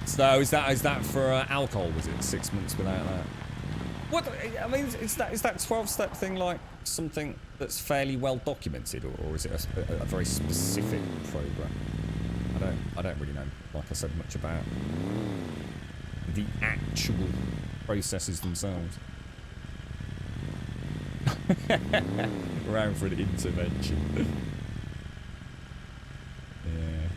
So is that for alcohol? Was it 6 months without that? What I mean is that 12-step thing like something that's fairly well documented, or is it a very specific program? I don't really know. Like I said, much about the actual processes themselves. Around for an intervention. Yeah.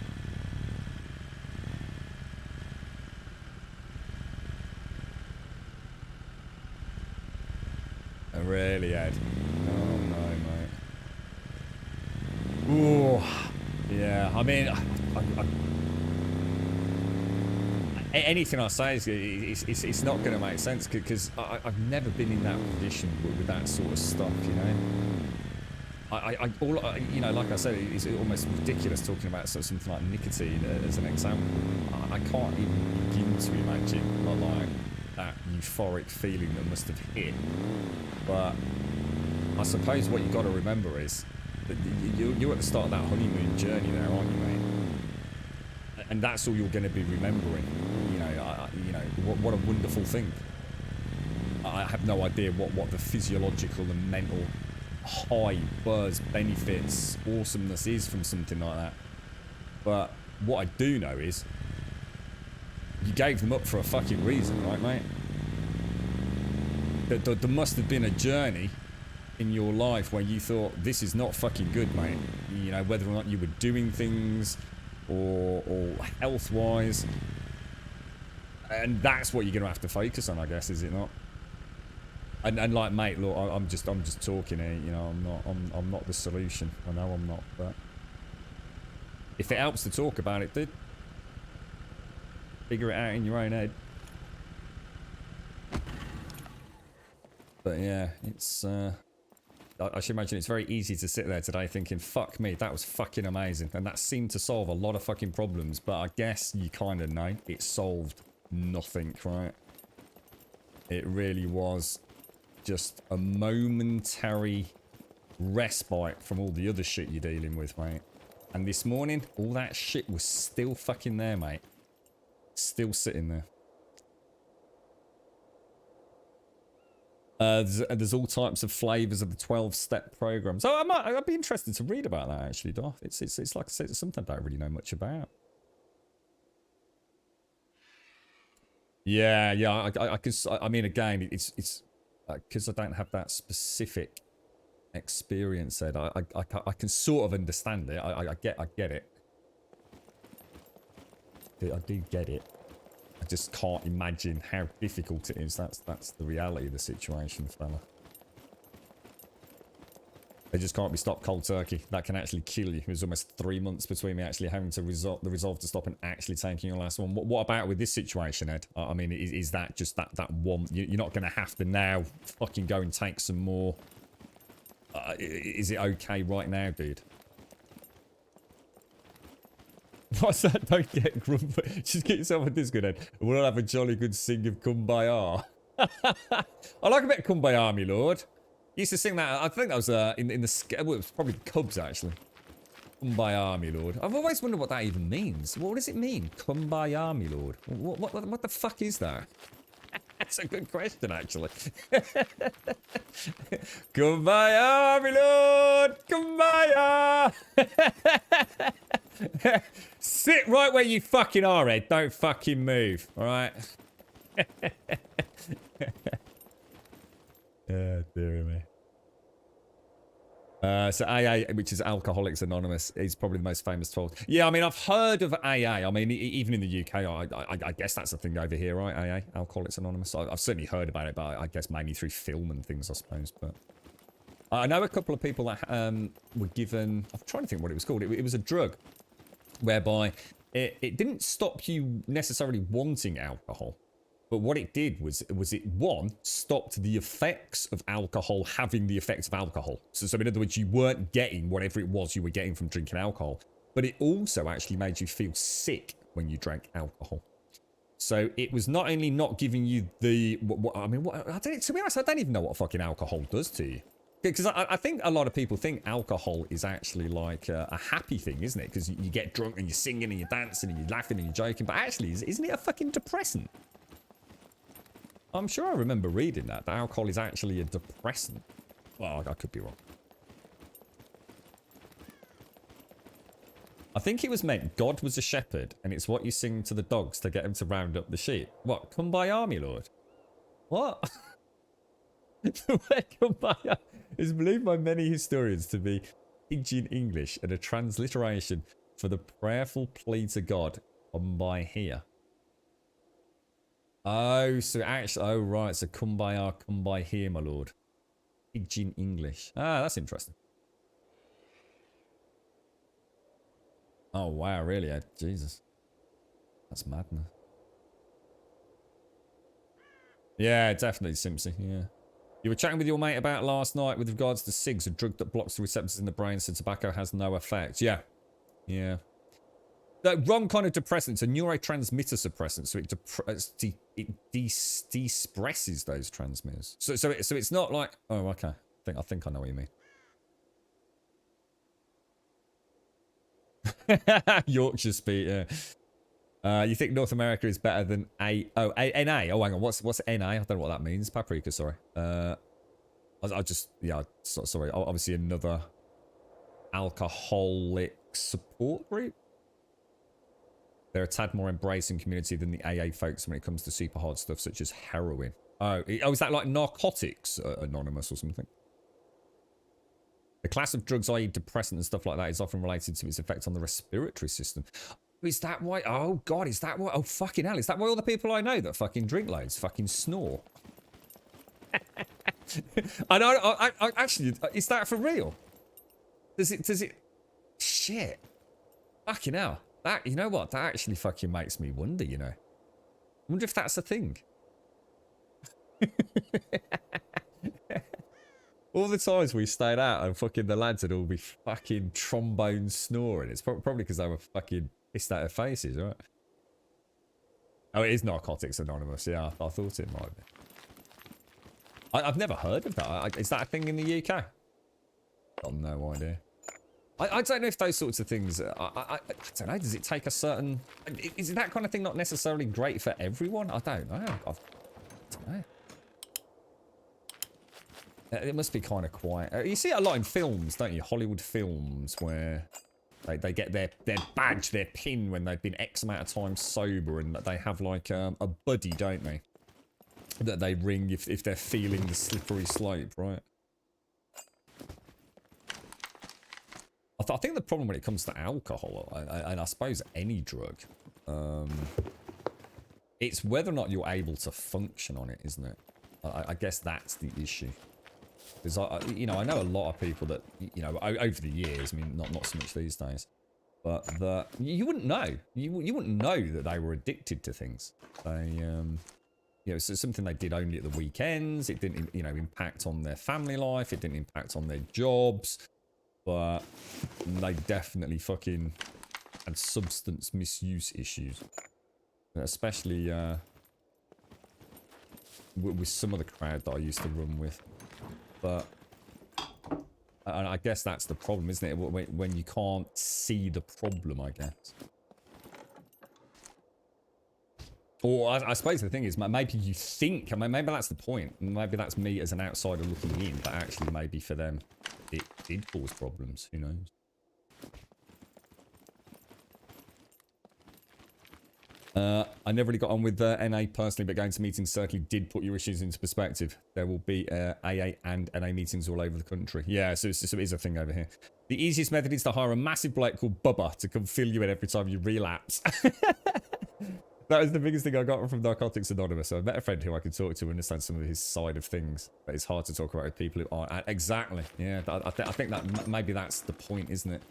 I really had. Oh no, mate. Ooh. Yeah. I mean, anything I say is it's not going to make sense because I've never been in that position with that sort of stuff, you know. You know, like I said, it's almost ridiculous talking about something like nicotine as an example. I can't even begin to imagine like that euphoric feeling that must have hit. But I suppose what you've got to remember is that you're at the start of that honeymoon journey there, aren't you, mate? And that's all you're going to be remembering. You know, what a wonderful thing. I have no idea what the physiological and mental high, buzz, benefits, awesomeness is from something like that. But what I do know is you gave them up for a fucking reason, right, mate? There must have been a journey in your life where you thought, this is not fucking good, mate. You know, whether or not you were doing things or health-wise. And that's what you're going to have to focus on, I guess, is it not? And like, mate, look, I'm just talking here, you know, I'm not the solution. I know I'm not, but if it helps to talk about it, dude, figure it out in your own head. But yeah, it's I should imagine it's very easy to sit there today thinking, fuck me, that was fucking amazing. And that seemed to solve a lot of fucking problems. But I guess you kind of know it solved nothing, right? It really was just a momentary respite from all the other shit you're dealing with, mate. And this morning, all that shit was still fucking there, mate. Still sitting there. There's all types of flavors of the 12-step program. So I'd be interested to read about that, actually, Doff. It's like I said, it's something I don't really know much about. Yeah, I mean, again, it's because I don't have that specific experience. Ed, I can sort of understand it. I get it. I do get it. I just can't imagine how difficult it is. That's the reality of the situation, fella. They just can't be stopped cold turkey. That can actually kill you. It was almost 3 months between me actually having to resolve to stop and actually taking your last one. What about with this situation, Ed? I mean, is that just that one? You're not going to have to now fucking go and take some more. Is it okay right now, dude? What's that? Don't get grumpy. Just get yourself a Discord, Ed. We'll have a jolly good sing of Kumbaya. I like a bit of Kumbaya, me lord. Used to sing that. I think that was in the. Well, it was probably the Cubs actually. Kumbaya, me lord. I've always wondered what that even means. What does it mean? Kumbaya, me lord. What the fuck is that? That's a good question, actually. Kumbaya, me lord. Kumbaya. Sit right where you fucking are, Ed. Don't fucking move. All right. Yeah, dear me. So AA, which is Alcoholics Anonymous, is probably the most famous talk. Yeah, I mean, I've heard of AA. I mean, even in the UK, I guess that's a thing over here, right? AA, Alcoholics Anonymous. I've certainly heard about it, but I guess mainly through film and things, I suppose. But I know a couple of people that were given. I'm trying to think what it was called. It was a drug whereby it didn't stop you necessarily wanting alcohol. But what it did was it, one, stopped the effects of alcohol having the effects of alcohol. So in other words, you weren't getting whatever it was you were getting from drinking alcohol. But it also actually made you feel sick when you drank alcohol. So it was not only not giving you the... to be honest, I don't even know what fucking alcohol does to you. Because I think a lot of people think alcohol is actually like a happy thing, isn't it? Because you get drunk and you're singing and you're dancing and you're laughing and you're joking. But actually, isn't it a fucking depressant? I'm sure I remember reading that alcohol is actually a depressant. Well, I could be wrong. I think it was meant God was a shepherd, and it's what you sing to the dogs to get them to round up the sheep. What? Kumbaya, me lord? What? The word kumbaya is believed by many historians to be Pidgin English and a transliteration for the prayerful plea to God, come by here. Oh, so actually, oh right, so kumbaya, come by here, my lord. Pidgin English. Ah, that's interesting. Oh wow, really, Ed? Jesus. That's madness. Yeah, definitely, Simpsy, yeah. You were chatting with your mate about last night with regards to cigs, a drug that blocks the receptors in the brain so tobacco has no effect. Yeah. Yeah. The wrong kind of depressant. It's a neurotransmitter suppressant, so it de-expresses those transmitters. So it's not like, oh, okay. I think I know what you mean. Yorkshire speed, yeah. You think North America is better than NA? Oh, hang on. What's NA? I don't know what that means. Paprika, sorry. I just, yeah, sorry. Obviously another alcoholic support group. They're a tad more embracing community than the AA folks when it comes to super hard stuff such as heroin. Oh, is that like Narcotics Anonymous or something? The class of drugs, i.e. depressant and stuff like that, is often related to its effect on the respiratory system. Is that why? Oh, God, is that why? Oh, fucking hell. Is that why all the people I know that fucking drink loads fucking snore? I actually, is that for real? Does it? Shit. Fucking hell. That, you know what? That actually fucking makes me wonder, you know. I wonder if that's a thing. All the times we stayed out and fucking the lads would all be fucking trombone snoring. It's probably because they were fucking pissed out of faces, right? Oh, it is Narcotics Anonymous. Yeah, I thought it might be. I've never heard of that. Is that a thing in the UK? Got no idea. I don't know if those sorts of things, I don't know, does it take a certain, is that kind of thing not necessarily great for everyone? I don't know. I don't know. It must be kind of quiet. You see it a lot in films, don't you? Hollywood films where they get their badge, their pin when they've been X amount of time sober, and they have like a buddy, don't they? That they ring if they're feeling the slippery slope, right? I think the problem when it comes to alcohol, and I suppose any drug, it's whether or not you're able to function on it, isn't it? I guess that's the issue. Because you know, I know a lot of people that, you know, over the years, I mean, not so much these days, but that you wouldn't know. You wouldn't know that they were addicted to things. They, you know, so something they did only at the weekends. It didn't, you know, impact on their family life. It didn't impact on their jobs. But they definitely fucking had substance misuse issues. Especially with some of the crowd that I used to run with. But and I guess that's the problem, isn't it? When you can't see the problem, I guess. Or I suppose the thing is, maybe you think, I mean, maybe that's the point. Maybe that's me as an outsider looking in, but actually maybe for them it did cause problems. Who knows? I never really got on with NA personally, but going to meetings certainly did put your issues into perspective. There will be AA and NA meetings all over the country. Yeah, so it is a thing over here. The easiest method is to hire a massive bloke called Bubba to come fill you in every time you relapse. That was the biggest thing I got from Narcotics Anonymous. So I met a friend who I could talk to understand some of his side of things. But it's hard to talk about with people who aren't. Exactly. Yeah, I think that maybe that's the point, isn't it?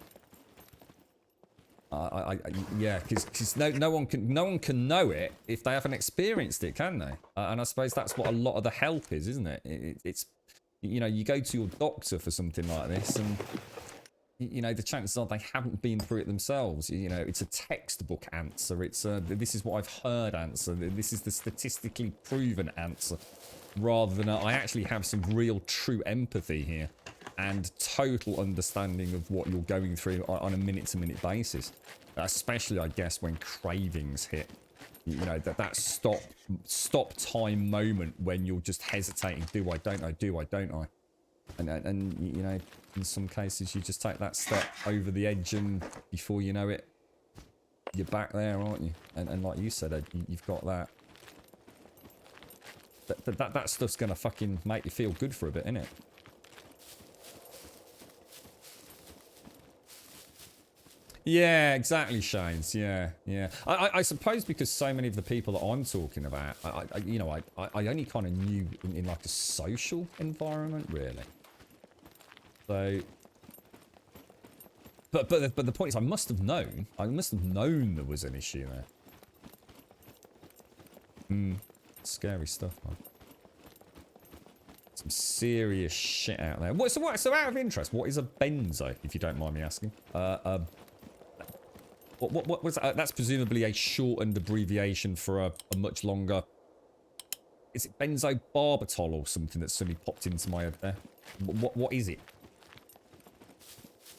Yeah, because no one can know it if they haven't experienced it, can they? And I suppose that's what a lot of the help is, isn't it? It's, you know, you go to your doctor for something like this, and you know the chances are they haven't been through it themselves. You know, it's a textbook answer. It's a this is what I've heard answer. This is the statistically proven answer, rather than I actually have some real true empathy here and total understanding of what you're going through on a minute-to-minute basis. Especially, I guess, when cravings hit. You know, that stop time moment when you're just hesitating. Do I, don't I, do I, don't I? And you know, in some cases, you just take that step over the edge, and before you know it, you're back there, aren't you? And like you said, Ed, you've got that. That stuff's gonna fucking make you feel good for a bit, innit? Yeah, exactly, Shanes. Yeah. I suppose because so many of the people that I'm talking about, you know, I only kind of knew in like a social environment, really. So, but the point is, I must have known. I must have known there was an issue there. Scary stuff, man. Some serious shit out there. So out of interest, what is a benzo, if you don't mind me asking? What was that? That's presumably a shortened abbreviation for a much longer. Is it benzobarbital or something that suddenly popped into my head there? What is it?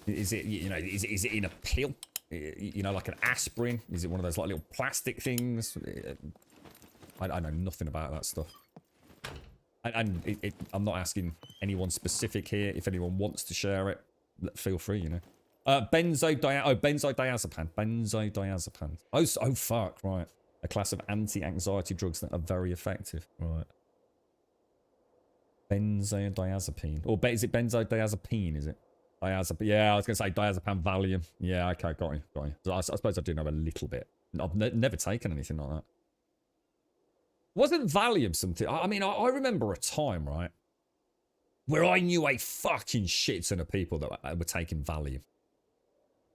Is it, you know, is it in a pill? You know, like an aspirin? Is it one of those like little plastic things? I know nothing about that stuff. And I'm not asking anyone specific here. If anyone wants to share it, feel free, you know. Benzodiazepam. Benzodiazepam. Oh, fuck, right. A class of anti-anxiety drugs that are very effective. Right. Benzodiazepine. Or is it benzodiazepine, is it? Diazepam. Yeah, I was going to say diazepam Valium. Yeah, okay, got you. So I suppose I do know a little bit. I've never taken anything like that. Wasn't Valium something? I mean, I remember a time, right, where I knew a fucking shit ton of people that were taking Valium.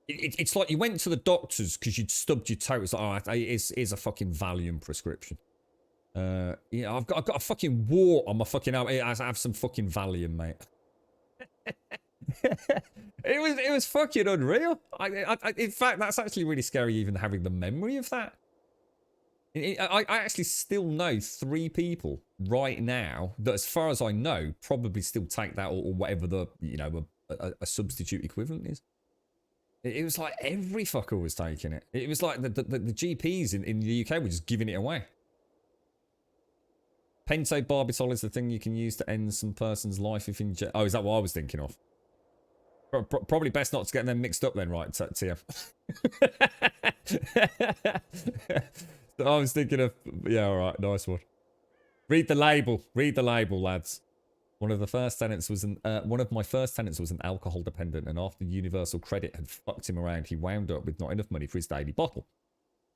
It's like you went to the doctors because you'd stubbed your toe. It's like, oh, here's a fucking Valium prescription. Yeah, I've got a fucking wart on my fucking arm. I have some fucking Valium, mate. it was fucking unreal. In fact, that's actually really scary, even having the memory of that. I actually still know 3 people right now that, as far as I know, probably still take that or whatever the, you know, a substitute equivalent is. It was like every fucker was taking it. It was like the GPs in the UK were just giving it away. Pentobarbital is the thing you can use to end some person's life if injected. Oh, is that what I was thinking of? Probably best not to get them mixed up then, right, TM? I was thinking of... Yeah, all right, nice one. Read the label, lads. One of my first tenants was an alcohol dependent, and after Universal Credit had fucked him around, he wound up with not enough money for his daily bottle.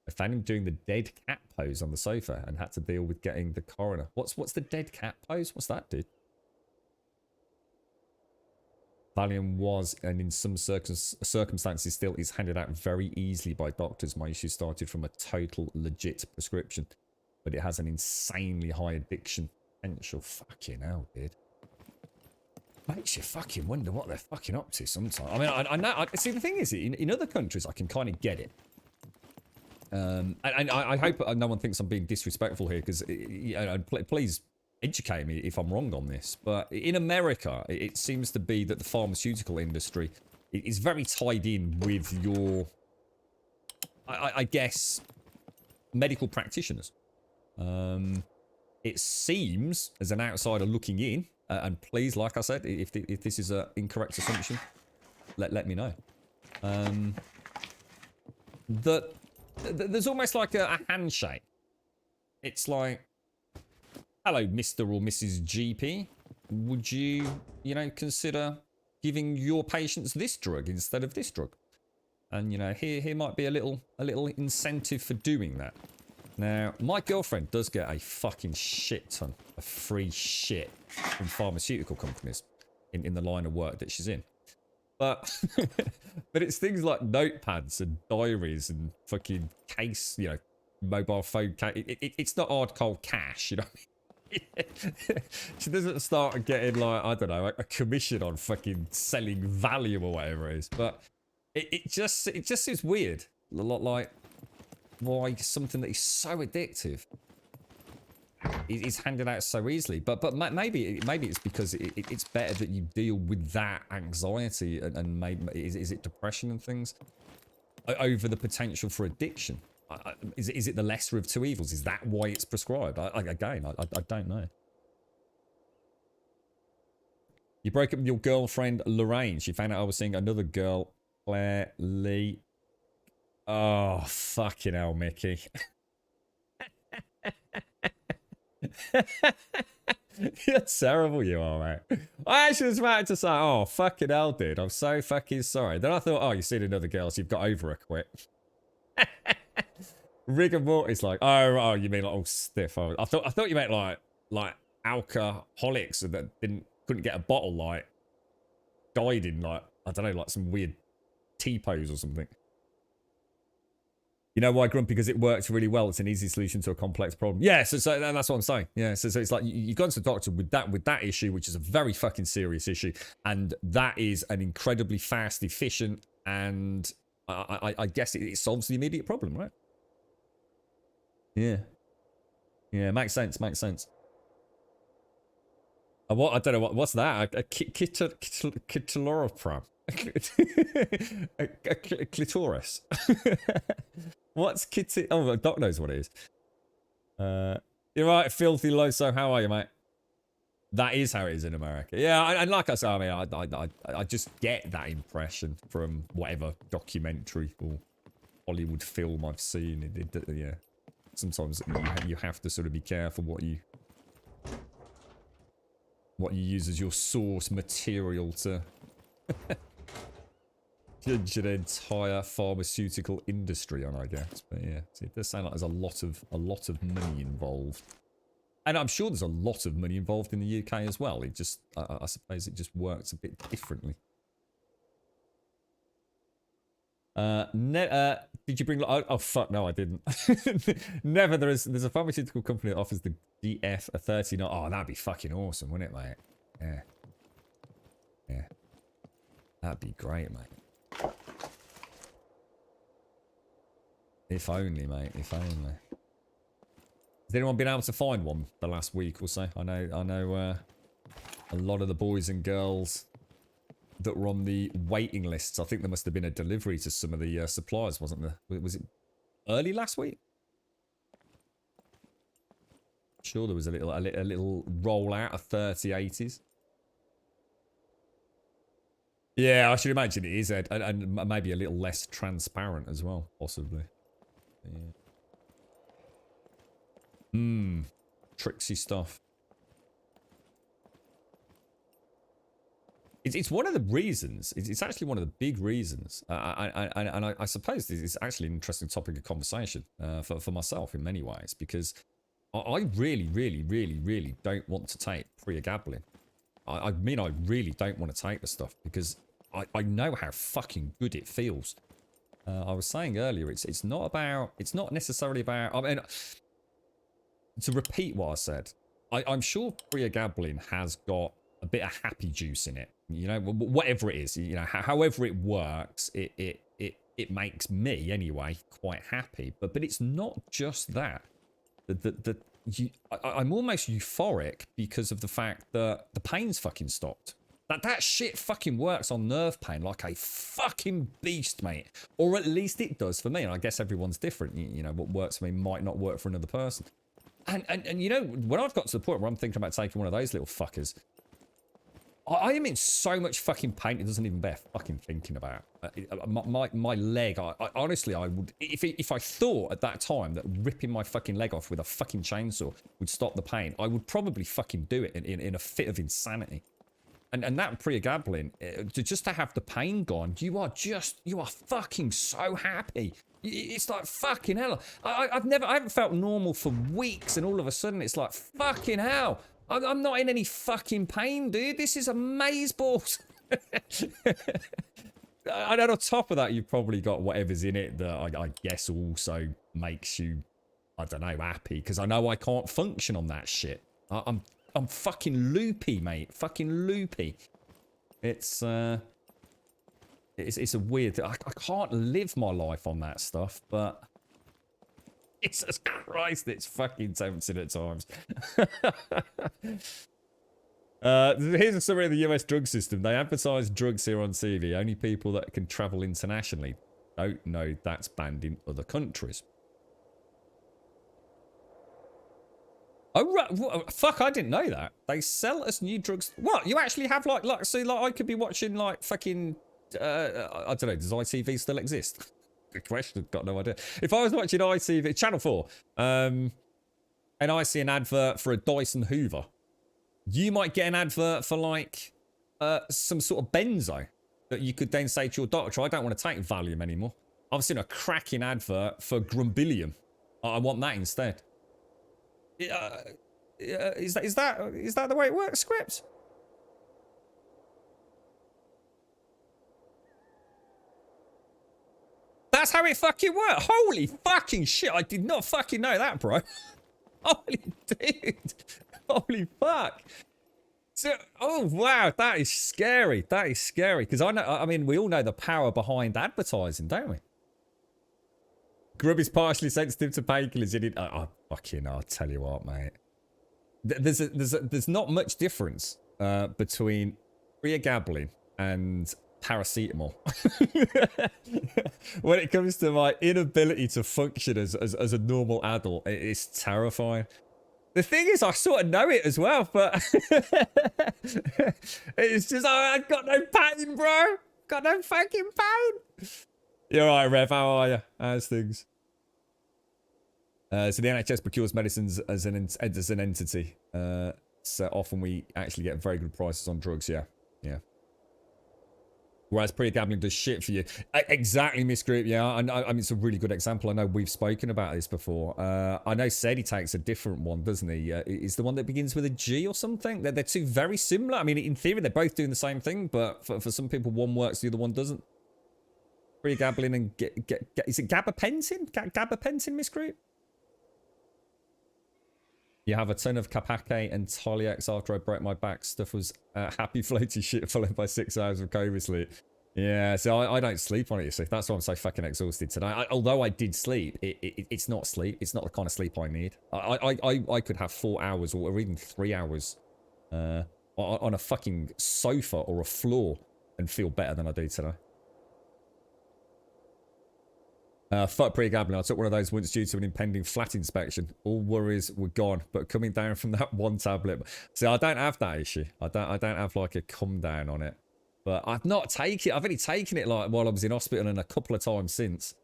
I found him doing the dead cat pose on the sofa and had to deal with getting the coroner. What's the dead cat pose? What's that, dude? Valium was, and in some circumstances still is, handed out very easily by doctors. My issue started from a total legit prescription, but it has an insanely high addiction potential. Fucking hell, dude. Makes you fucking wonder what they're fucking up to sometimes. I mean, I know. See, the thing is, in other countries, I can kind of get it. And I hope no one thinks I'm being disrespectful here, because please educate me if I'm wrong on this. But in America, it seems to be that the pharmaceutical industry is very tied in with your, I guess, medical practitioners. It seems, as an outsider looking in, and please, like I said, if this is an incorrect assumption, let me know. That there's almost like a handshake. It's like, hello, Mr. or Mrs. GP. Would you consider giving your patients this drug instead of this drug? And, here might be a little incentive for doing that. Now, my girlfriend does get a fucking shit ton of free shit from pharmaceutical companies in the line of work that she's in. But but it's things like notepads and diaries and fucking case, mobile phone case. It's not hard cold cash, you know what I mean? She doesn't start getting, like, I don't know, a commission on fucking selling Valium or whatever it is. But it just seems weird. A lot like why something that is so addictive is handed out so easily. But maybe it's because it's better that you deal with that anxiety and maybe is it depression and things over the potential for addiction. Is it the lesser of two evils? Is that why it's prescribed? I don't know. You broke up with your girlfriend Lorraine. She found out I was seeing another girl, Claire Lee. Oh, fucking hell, Mickey. You're terrible, you are, mate. I actually was about to say, oh, fucking hell, dude. I'm so fucking sorry. Then I thought, oh, you've seen another girl, so you've got over her quick. Rigor Morty's like, oh, you mean like all stiff? I thought you meant like alcoholics that couldn't get a bottle, like died in, like, I don't know, like some weird T-pose or something. You know why, Grumpy? Because it works really well. It's an easy solution to a complex problem. Yeah, so that's what I'm saying. Yeah, so it's like you've gone to the doctor with that issue, which is a very fucking serious issue, and that is an incredibly fast, efficient, and I guess it solves the immediate problem, right? Yeah, makes sense. What, I don't know what's that? A clitoropram. A clitoris. What's kitty? Oh, Doc knows what it is. You're right, Filthy Loso. How are you, mate? That is how it is in America. Yeah, and like I said, I mean, I just get that impression from whatever documentary or Hollywood film I've seen. Yeah, sometimes you have to sort of be careful what you use as your source material to judge an entire pharmaceutical industry on, I guess. But yeah, it does sound like there's a lot of money involved. And I'm sure there's a lot of money involved in the UK as well. It just, I suppose it just works a bit differently. Did you bring... Oh, fuck, no, I didn't. Never. There's a pharmaceutical company that offers the DF a 39. Oh, that'd be fucking awesome, wouldn't it, mate? Yeah. Yeah. That'd be great, mate. If only, mate. If only. Has anyone been able to find one the last week or so? I know a lot of the boys and girls that were on the waiting lists. I think there must have been a delivery to some of the suppliers, wasn't there? Was it early last week? Sure, there was a little rollout of 3080s. Yeah, I should imagine it is, Ed, and maybe a little less transparent as well, possibly. Yeah. Tricksy stuff. It's one of the reasons. It's actually one of the big reasons. And I suppose this is actually an interesting topic of conversation for myself in many ways, because I really don't want to take pregabalin. I mean, I really don't want to take the stuff because I know how fucking good it feels. I was saying earlier, it's not necessarily about. I mean, to repeat what I said, I'm sure pregabalin has got a bit of happy juice in it. You know, whatever it is, you know, however it works, it makes me anyway quite happy. But it's not just that. I'm almost euphoric because of the fact that the pain's fucking stopped. That shit fucking works on nerve pain like a fucking beast, mate. Or at least it does for me. And I guess everyone's different. You know, what works for me might not work for another person. And you know, when I've got to the point where I'm thinking about taking one of those little fuckers, I am in so much fucking pain it doesn't even bear fucking thinking about. My leg, I honestly, I would, if I thought at that time that ripping my fucking leg off with a fucking chainsaw would stop the pain, I would probably fucking do it in a fit of insanity. And that pregabalin, just to have the pain gone, you are fucking so happy. It's like fucking hell. I haven't felt normal for weeks, and all of a sudden it's like fucking hell. I'm not in any fucking pain, dude. This is amazeballs. And on top of that, you've probably got whatever's in it that I guess also makes you, I don't know, happy. Because I know I can't function on that shit. I'm fucking loopy, mate. Fucking loopy. It's a weird... I can't live my life on that stuff, but... Jesus Christ, it's fucking tempting at times. Here's a summary of the US drug system. They advertise drugs here on TV. Only people that can travel internationally. Don't know that's banned in other countries. Oh, right. Fuck, I didn't know that. They sell us new drugs. What? You actually have, like so, like, I could be watching, like, fucking... I don't know, does ITV still exist? Good question, I've got no idea. If I was watching ITV, Channel 4, and I see an advert for a Dyson Hoover, you might get an advert for, like, some sort of benzo that you could then say to your doctor, I don't want to take Valium anymore. I've seen a cracking advert for Grumbilium. I want that instead. Is that the way it works, Script? That's how it fucking works. Holy fucking shit. I did not fucking know that, bro. Holy dude. Holy fuck. So, oh, wow. That is scary. That is scary. Because I mean, we all know the power behind advertising, don't we? Grub is partially sensitive to painkillers. I'll tell you what, mate. There's not much difference between pregabalin and paracetamol when it comes to my inability to function as a normal adult. It's terrifying. The thing is, I sort of know it as well, but it's just, I got no pain, bro. Got no fucking pain. You're all right, Rev. How are you? How's things? So the NHS procures medicines as an entity. So often we actually get very good prices on drugs. Yeah, yeah. Whereas pre-gambling does shit for you. Exactly, Miss Group. Yeah, I mean, it's a really good example. I know we've spoken about this before. I know Sadie takes a different one, doesn't he? Is the one that begins with a G or something? They're two very similar. I mean, in theory, they're both doing the same thing, but for some people, one works, the other one doesn't. Pre-gambling and is it gabapentin? Gabapentin, Miss Group? You have a ton of Kapake and Toliex after I broke my back. Stuff was happy floaty shit followed by 6 hours of COVID sleep. Yeah, so I don't sleep on it, you see. That's why I'm so fucking exhausted today. Although I did sleep, it's not sleep. It's not the kind of sleep I need. I could have 4 hours or even 3 hours on a fucking sofa or a floor and feel better than I do today. Fuck pre-gambling. I took one of those once due to an impending flat inspection. All worries were gone, but coming down from that one tablet. See, I don't have that issue. I don't have like a come down on it. But I've not taken it. I've only taken it like while I was in hospital and a couple of times since.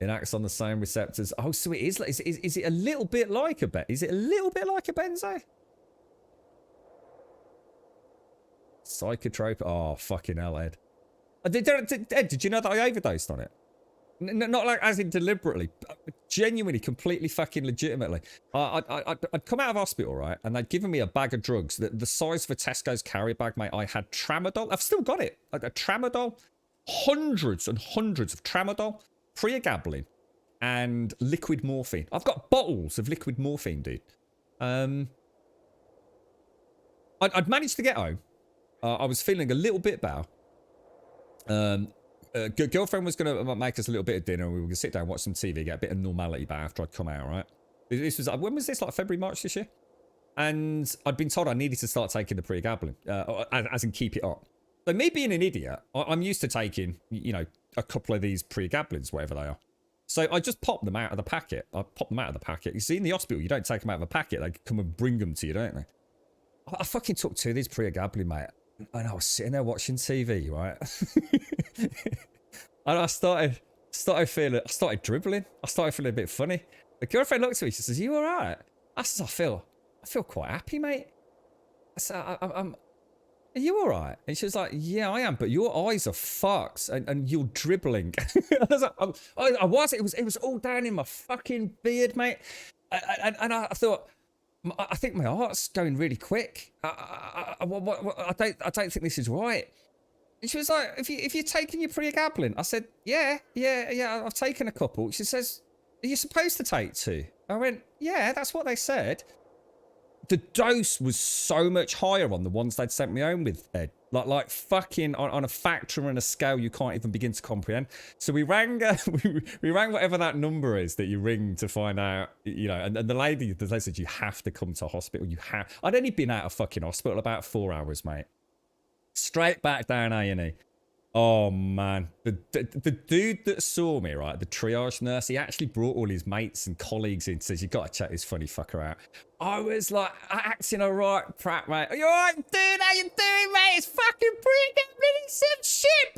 It acts on the same receptors. Oh, so it is. Is it a little bit like a Is it a little bit like a benzo? Psychotrope. Oh, fucking hell, Ed. Ed, did you know that I overdosed on it? Not like as in deliberately, genuinely, completely fucking legitimately. I'd come out of hospital, right? And they'd given me a bag of drugs. The size of a Tesco's carry bag, mate. I had tramadol. I've still got it. Like a tramadol. Hundreds and hundreds of tramadol, pregabalin, and liquid morphine. I've got bottles of liquid morphine, dude. I'd managed to get home. I was feeling a little bit better. Girlfriend was going to make us a little bit of dinner and we were going to sit down, watch some TV, get a bit of normality back after I'd come out, right? This was, when was this? Like February, March this year? And I'd been told I needed to start taking the pregabalin, as in keep it up. So me being an idiot, I'm used to taking, you know, a couple of these pregabalins, whatever they are. So I just popped them out of the packet. I popped them out of the packet. You see, in the hospital, you don't take them out of a packet. They come and bring them to you, don't they? I fucking took 2 of these pregabalin, mate. And I was sitting there watching TV, right? And I started dribbling. I started feeling a bit funny. The girlfriend looked at me. She says, "You all right?" I says, "I feel quite happy, mate." I said, "Are you all right?" And she was like, "Yeah, I am, but your eyes are fucked and you're dribbling." I was like, It was all down in my fucking beard, mate. And I thought, I think my heart's going really quick. I don't think this is right. And she was like, if you're taking your pregabalin, I said, yeah, I've taken a couple. She says, are you supposed to take 2? I went, yeah, that's what they said. The dose was so much higher on the ones they'd sent me home with, Ed. Like fucking on a factor and a scale you can't even begin to comprehend. So we rang, we rang whatever that number is that you ring to find out, you know, and the lady said, you have to come to hospital. I'd only been out of fucking hospital about 4 hours, mate. Straight back down A&E. Oh, man. The dude that saw me, right, the triage nurse, he actually brought all his mates and colleagues in and says, you got to check this funny fucker out. I was like, acting a right prat, mate. Are you all right, dude? How you doing, mate? It's fucking some shit,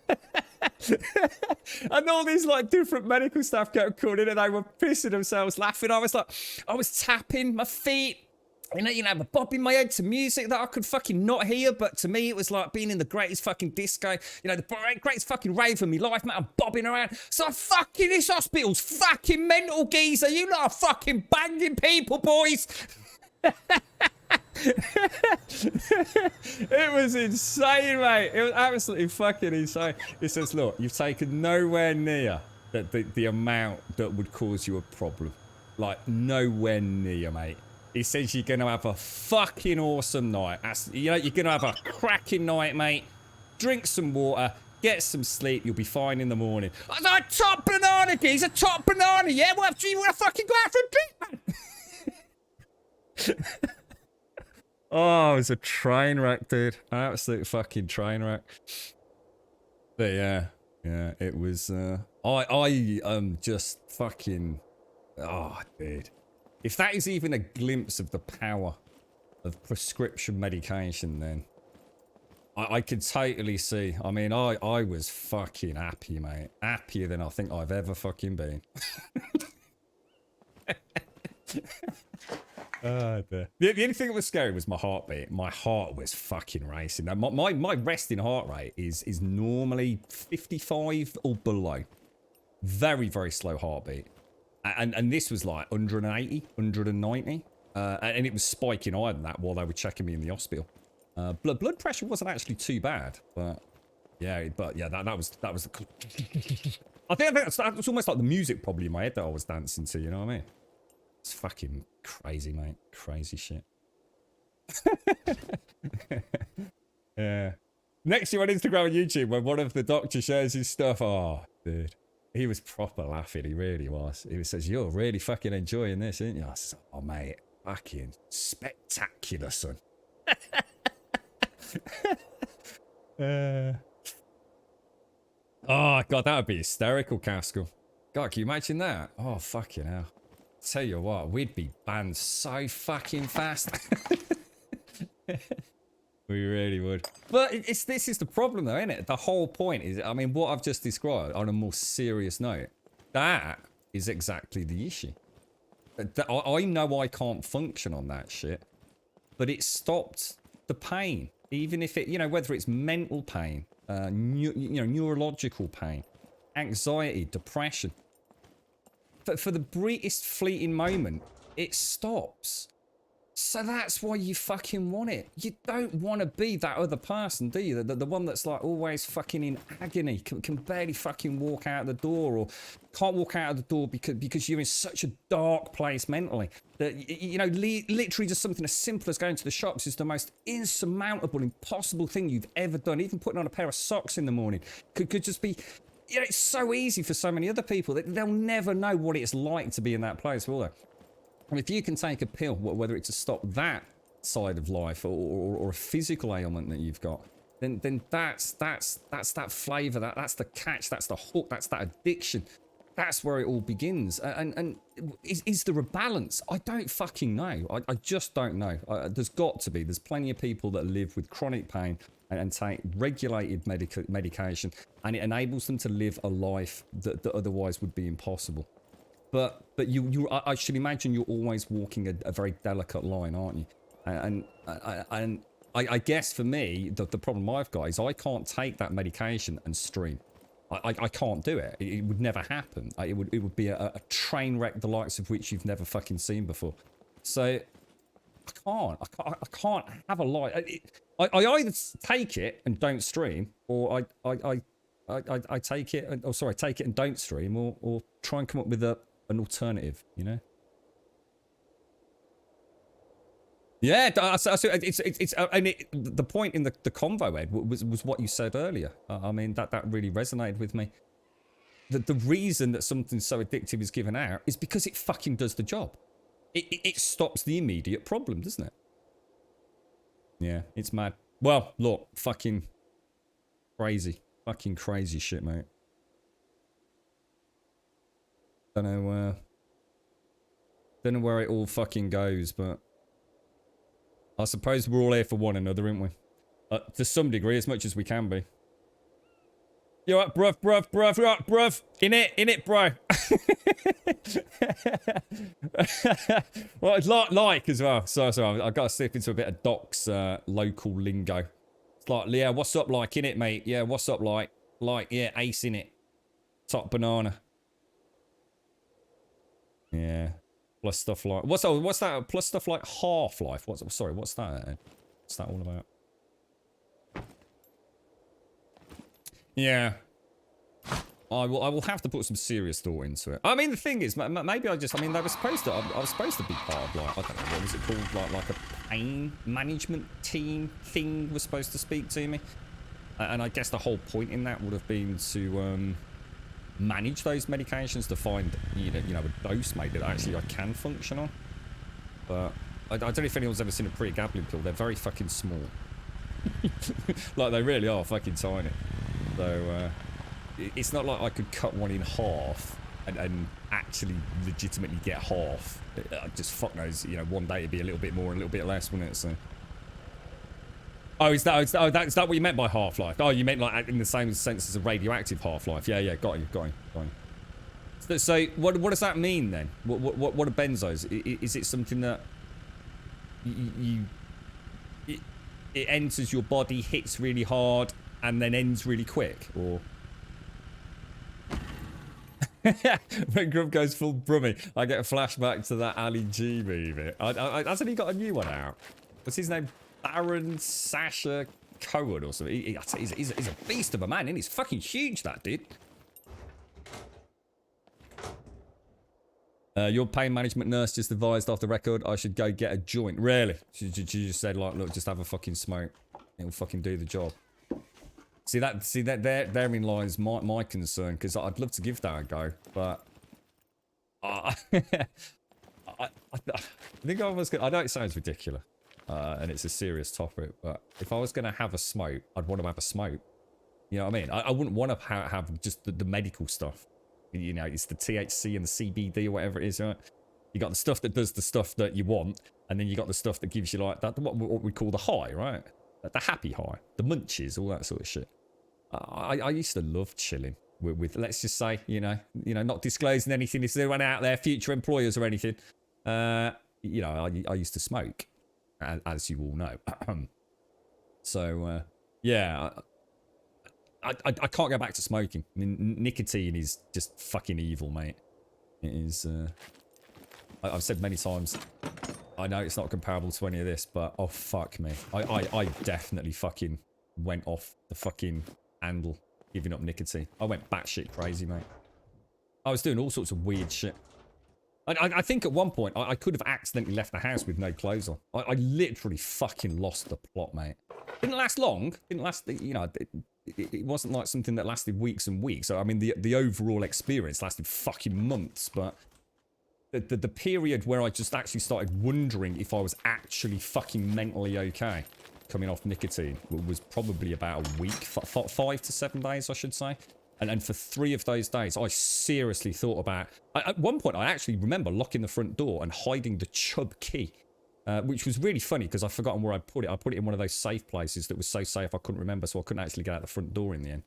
boy. And all these, like, different medical staff kept calling in and they were pissing themselves laughing. I was tapping my feet. You know, bobbing my head to music that I could fucking not hear, but to me it was like being in the greatest fucking disco, you know, the greatest fucking rave of my life, mate. I'm bobbing around. So fucking this hospital's fucking mental, geezer. You lot are fucking banging people, boys. It was insane, mate. It was absolutely fucking insane. It says, look, you've taken nowhere near the amount that would cause you a problem. Like, nowhere near, mate. He says you're going to have a fucking awesome night. You know, you're going to have a cracking night, mate. Drink some water. Get some sleep. You'll be fine in the morning. I was like, top banana, geezer. Top banana, yeah? Well, you want to fucking go out for a drink, man? Oh, it was a train wreck, dude. Absolute fucking train wreck. But yeah, it was, I just fucking... Oh, dude. If that is even a glimpse of the power of prescription medication, then I could totally see. I mean, I was fucking happy, mate. Happier than I think I've ever fucking been. Oh, dear. The only thing that was scary was my heartbeat. My heart was fucking racing. Now, my resting heart rate is normally 55 or below. Very, very slow heartbeat. And this was like 180, 190. And it was spiking higher than that while they were checking me in the hospital. Blood pressure wasn't actually too bad, but yeah, that was the. I think that was almost like the music probably in my head that I was dancing to. You know what I mean? It's fucking crazy, mate. Crazy shit. Yeah. Next year on Instagram and YouTube, when one of the doctors shares his stuff, oh, dude, he was proper laughing. He really was. He says, "You're really fucking enjoying this, aren't you?" I said, "Oh, mate, fucking spectacular, son." Oh, God, that would be hysterical, Castle. God, can you imagine that? Oh, fucking hell. Tell you what, we'd be banned so fucking fast. We really would. But this is the problem though, isn't it? The whole point is, I mean, what I've just described on a more serious note, that is exactly the issue. I know I can't function on that shit, but it stopped the pain. Even if it, you know, whether it's mental pain, neurological pain, anxiety, depression. For the briefest fleeting moment, it stops. So that's why you fucking want it. You don't want to be that other person, do you? The one that's like always fucking in agony, can barely fucking walk out the door, or can't walk out of the door because you're in such a dark place mentally. That, you know, literally just something as simple as going to the shops is the most insurmountable, impossible thing you've ever done. Even putting on a pair of socks in the morning could just be... You know, it's so easy for so many other people that they'll never know what it's like to be in that place, will they? And if you can take a pill, whether it's to stop that side of life or a physical ailment that you've got, then that's that flavour, that's the catch, that's the hook, that's that addiction. That's where it all begins. And is there a balance? I don't fucking know. I just don't know. There's got to be. There's plenty of people that live with chronic pain and take regulated medication, and it enables them to live a life that otherwise would be impossible. But I should imagine you're always walking a very delicate line, aren't you? And I guess for me, the problem I've got is I can't take that medication and stream. I can't do it. It would never happen. It would be a train wreck the likes of which you've never fucking seen before. So I can't have a life. I either take it and don't stream, or I take it and, take it and don't stream, or try and come up with an alternative, you know? Yeah, the point in the convo, Ed, was what you said earlier. I mean, that really resonated with me. The reason that something so addictive is given out is because it fucking does the job. It stops the immediate problem, doesn't it? Yeah, it's mad. Well, look, fucking crazy. Fucking crazy shit, mate. Don't know where it all fucking goes, but I suppose we're all here for one another, aren't we? To some degree, as much as we can be. You alright, bruv? You alright, bruv? In it, bro. Well, it's like as well. Sorry, I've got to slip into a bit of Doc's local lingo. It's like, yeah, what's up, like, in it, mate? Yeah, what's up, like? Like, yeah, ace in it. Top banana. Yeah. Plus stuff like... What's that? Plus stuff like Half-Life. What's that? What's that all about? Yeah. I will have to put some serious thought into it. I mean, the thing is, maybe I was supposed to be part of, like, I don't know, what was it called? Like a pain management team thing was supposed to speak to me. And I guess the whole point in that would have been to manage those medications, to find, you know, a dose, mate, that actually I can function on. But I don't know if anyone's ever seen a pregabalin pill. They're very fucking small. Like, they really are fucking tiny. So, it's not like I could cut one in half and actually legitimately get half. Just fuck knows, you know, one day it'd be a little bit more and a little bit less, wouldn't it? So. Oh, is that what you meant by half-life? Oh, you meant like in the same sense as a radioactive half-life? Yeah, yeah, got you. So what does that mean then? What are benzos? Is it something that it enters your body, hits really hard, and then ends really quick, or? When Grub goes full brummy, I get a flashback to that Ali G movie. Hasn't he got a new one out? What's his name? Baron Sasha Cohen or something. He's a beast of a man, and he's fucking huge, that dude. Your pain management nurse just advised off the record I should go get a joint. Really? She just said, like, look, just have a fucking smoke. It'll fucking do the job. See that therein lies my concern, because I'd love to give that a go, but I think I was gonna, I know it sounds ridiculous, and it's a serious topic, but if I was gonna have a smoke, I'd want to have a smoke. You know what I mean? I wouldn't want to have just the medical stuff. You know, it's the THC and the CBD or whatever it is, right? You got the stuff that does the stuff that you want, and then you got the stuff that gives you like that, what we call the high, right? The happy high, the munchies, all that sort of shit. I used to love chilling with let's just say, you know, not disclosing anything. If there's anyone out there, future employers or anything, you know, I used to smoke, as you all know. So, yeah, I can't go back to smoking. I mean, nicotine is just fucking evil, mate. It is. I've said many times, I know it's not comparable to any of this, but oh fuck me, I definitely fucking went off the fucking handle giving up nicotine. I went batshit crazy, mate. I was doing all sorts of weird shit. I think at one point I could have accidentally left the house with no clothes on. I literally fucking lost the plot, mate. Didn't last long. Didn't last, you know, it wasn't like something that lasted weeks and weeks. So I mean, the overall experience lasted fucking months, but the period where I just actually started wondering if I was actually fucking mentally okay coming off nicotine was probably about a week, 5 to 7 days, I should say. And for 3 of those days, I seriously thought about... At one point, I actually remember locking the front door and hiding the Chubb key, which was really funny because I'd forgotten where I put it. I put it in one of those safe places that was so safe I couldn't remember, so I couldn't actually get out the front door in the end.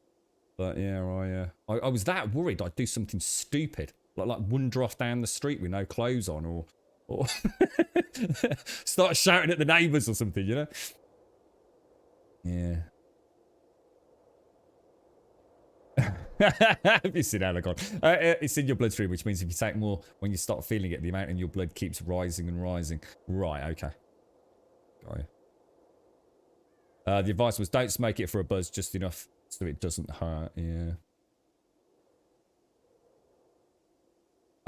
But yeah, I was that worried I'd do something stupid. Like wander off down the street with no clothes on, or start shouting at the neighbours or something, you know? Yeah. Have you seen Alagon? It's in your bloodstream, which means if you take more, when you start feeling it, the amount in your blood keeps rising and rising. Right, okay. Got you. The advice was don't smoke it for a buzz, just enough so it doesn't hurt. Yeah.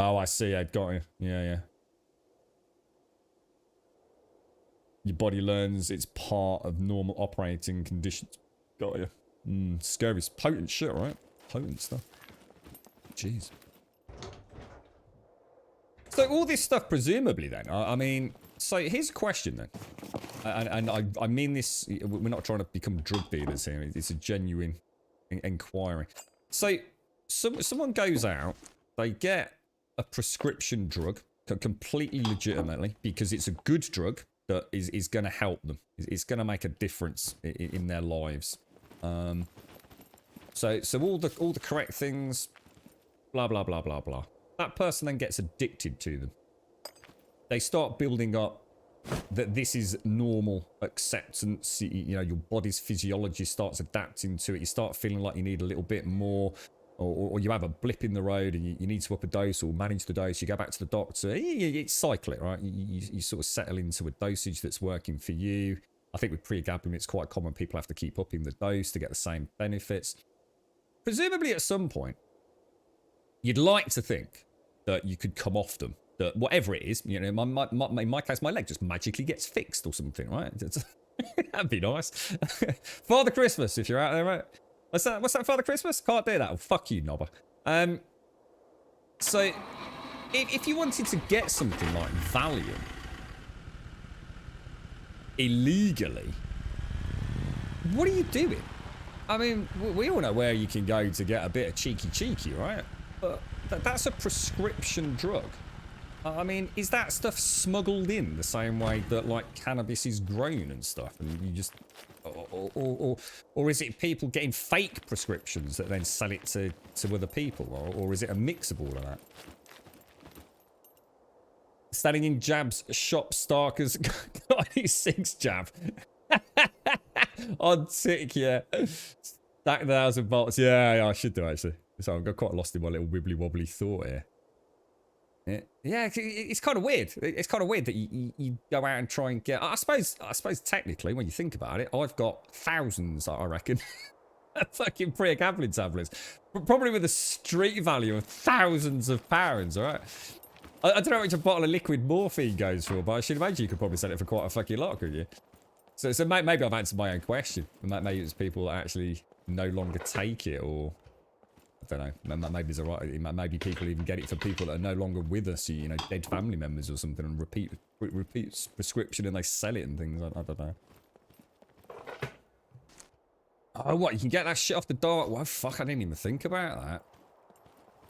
Oh, I see. I got you. Yeah. Your body learns it's part of normal operating conditions. Got you. Scary. Potent shit, right? Potent stuff. Jeez. So all this stuff, presumably, then. I mean, so here's a question, then. And I mean this. We're not trying to become drug dealers here. It's a genuine inquiry. So someone goes out. They get a prescription drug, completely legitimately, because it's a good drug that is going to help them. It's going to make a difference in their lives. So all the correct things, blah blah blah blah blah. That person then gets addicted to them. They start building up that this is normal acceptance. You know, your body's physiology starts adapting to it. You start feeling like you need a little bit more. Or you have a blip in the road and you need to up a dose or manage the dose. You go back to the doctor. You cycle it, right? You sort of settle into a dosage that's working for you. I think with pregabalin, it's quite common people have to keep upping the dose to get the same benefits. Presumably at some point, you'd like to think that you could come off them. That whatever it is, you know, in my case, my leg just magically gets fixed or something, right? That'd be nice. Father Christmas, if you're out there, right? What's that, Father Christmas? Can't do that. Oh, fuck you, knobber. So, if you wanted to get something like Valium illegally, what are you doing? I mean, we all know where you can go to get a bit of cheeky, right? But That's a prescription drug. I mean, is that stuff smuggled in the same way that, like, cannabis is grown and stuff, and you just... Or is it people getting fake prescriptions that then sell it to other people? Or is it a mix of all of that? Standing in Jab's shop, Starkers got his 6 jab. On tick, yeah. Stack 1,000 bolts. Yeah, I should do, actually. So I've got quite lost in my little wibbly wobbly thought here. Yeah, it's kind of weird. It's kind of weird that you go out and try and get... I suppose technically, when you think about it, I've got thousands, I reckon, fucking pregabalin tablets. Probably with a street value of thousands of pounds, all right? I don't know how much a bottle of liquid morphine goes for, but I should imagine you could probably sell it for quite a fucking lot, couldn't you? So maybe I've answered my own question. Maybe it's people that actually no longer take it, or... I don't know. Maybe there's a right. Maybe people even get it for people that are no longer with us. You know, dead family members or something, and repeat prescription, and they sell it and things. I don't know. Oh, what? You can get that shit off the dark web? Fuck! I didn't even think about that.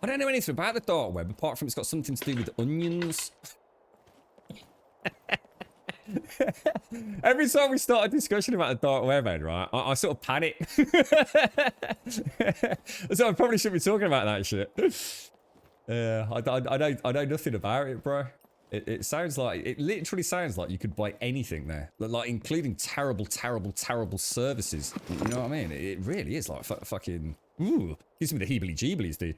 I don't know anything about the dark web apart from it's got something to do with onions. Every time we start a discussion about the dark web, Ed, right, I sort of panic. So I probably shouldn't be talking about that shit. I know nothing about it, bro. It sounds like, it literally sounds like you could buy anything there, like including terrible services. You know what I mean? It really is like fucking. Ooh, gives me the heebly-jeeblies, dude.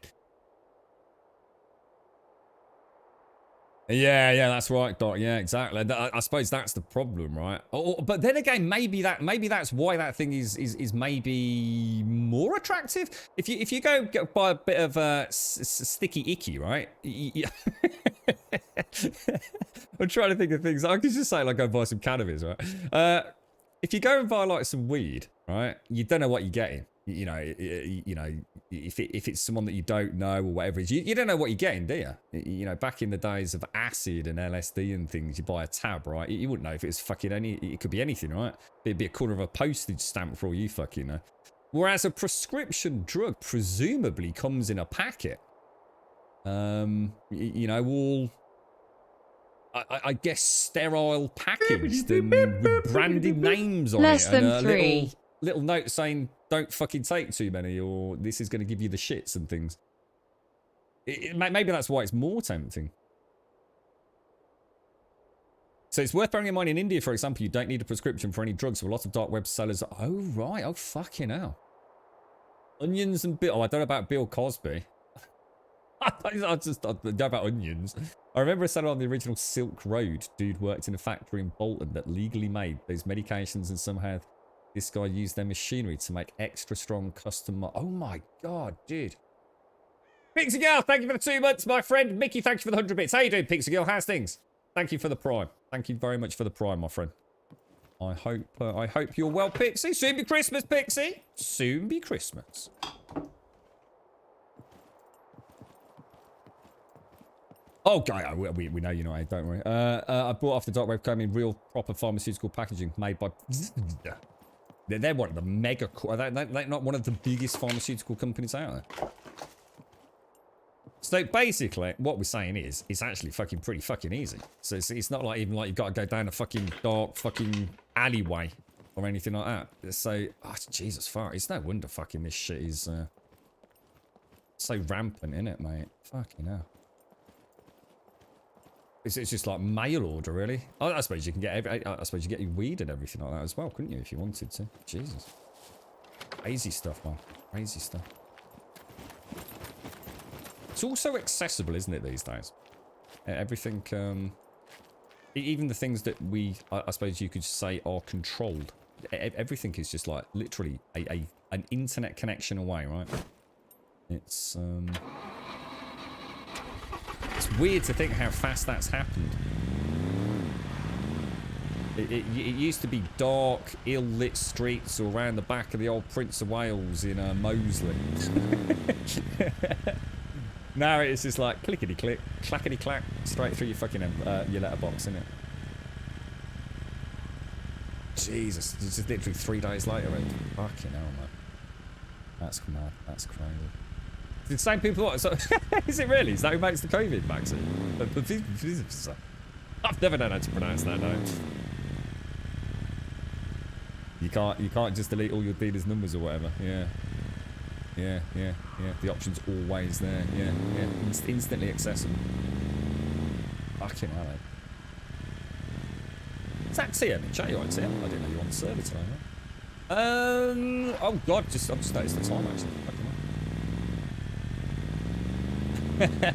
Yeah, that's right, Doc. Yeah, exactly. I suppose that's the problem, right? But then again, maybe that's why that thing is maybe more attractive. If you go buy a bit of sticky icky, right? I'm trying to think of things. I could just say like go buy some cannabis, right? If you go and buy like some weed, right? You don't know what you're getting. You know, if it's someone that you don't know or whatever it is, you don't know what you're getting, do you? You know, back in the days of acid and LSD and things, you buy a tab, right? You wouldn't know if it's fucking it could be anything, right? It'd be a corner of a postage stamp for all you fucking know. Whereas a prescription drug presumably comes in a packet. You know, all... I guess sterile packaged and with branded names on Less it. than And a 3. little note saying, don't fucking take too many, or this is going to give you the shits and things. Maybe that's why it's more tempting. So it's worth bearing in mind in India, for example, you don't need a prescription for any drugs. So a lot of dark web sellers... Oh, right. Oh, fucking hell. Onions and Bill... Oh, I don't know about Bill Cosby. I don't know about onions. I remember a seller on the original Silk Road. Dude worked in a factory in Bolton that legally made those medications, and somehow this guy used their machinery to make extra strong custom... Oh my god, dude. Pixie Girl, thank you for the 2 months, my friend. Mickey, thank you for the 100 bits. How you doing, Pixie Girl? How's things? Thank you for the prime. Thank you very much for the prime, my friend. I hope you're well, Pixie. Soon be Christmas, Pixie. Soon be Christmas. Oh, guy, we know you know, don't worry. I bought off the dark web came in real proper pharmaceutical packaging made by... They're one of the mega... They're not one of the biggest pharmaceutical companies out there. So basically, what we're saying is, it's actually pretty fucking easy. So it's not like even like you've got to go down a fucking dark fucking alleyway or anything like that. So, oh, Jesus, fuck. It's no wonder fucking this shit is so rampant, innit, mate? Fucking hell. It's just like mail order, really. I suppose you can get I suppose you get your weed and everything like that as well, couldn't you, if you wanted to? Jesus. Crazy stuff, man. Crazy stuff. It's also accessible, isn't it, these days? Everything, even the things that I suppose you could say are controlled. Everything is just like literally an internet connection away, right? It's weird to think how fast that's happened. It used to be dark, ill-lit streets around the back of the old Prince of Wales in Moseley. Now it's just like clickety-click, clackety-clack, straight through your fucking your letterbox, innit? Jesus, it's just literally 3 days later, and fucking hell, man. That's mad. That's crazy. The same people. So, is it really? Is that who makes the COVID vaccine? I've never known how to pronounce that. No. You can't just delete all your dealer's numbers or whatever. Yeah. The option's always there. Yeah. Instantly accessible. Fucking hell. Is that TM in chat? You right, TM? I didn't know you were on the server today, mate. Oh god, I've just noticed the time actually. I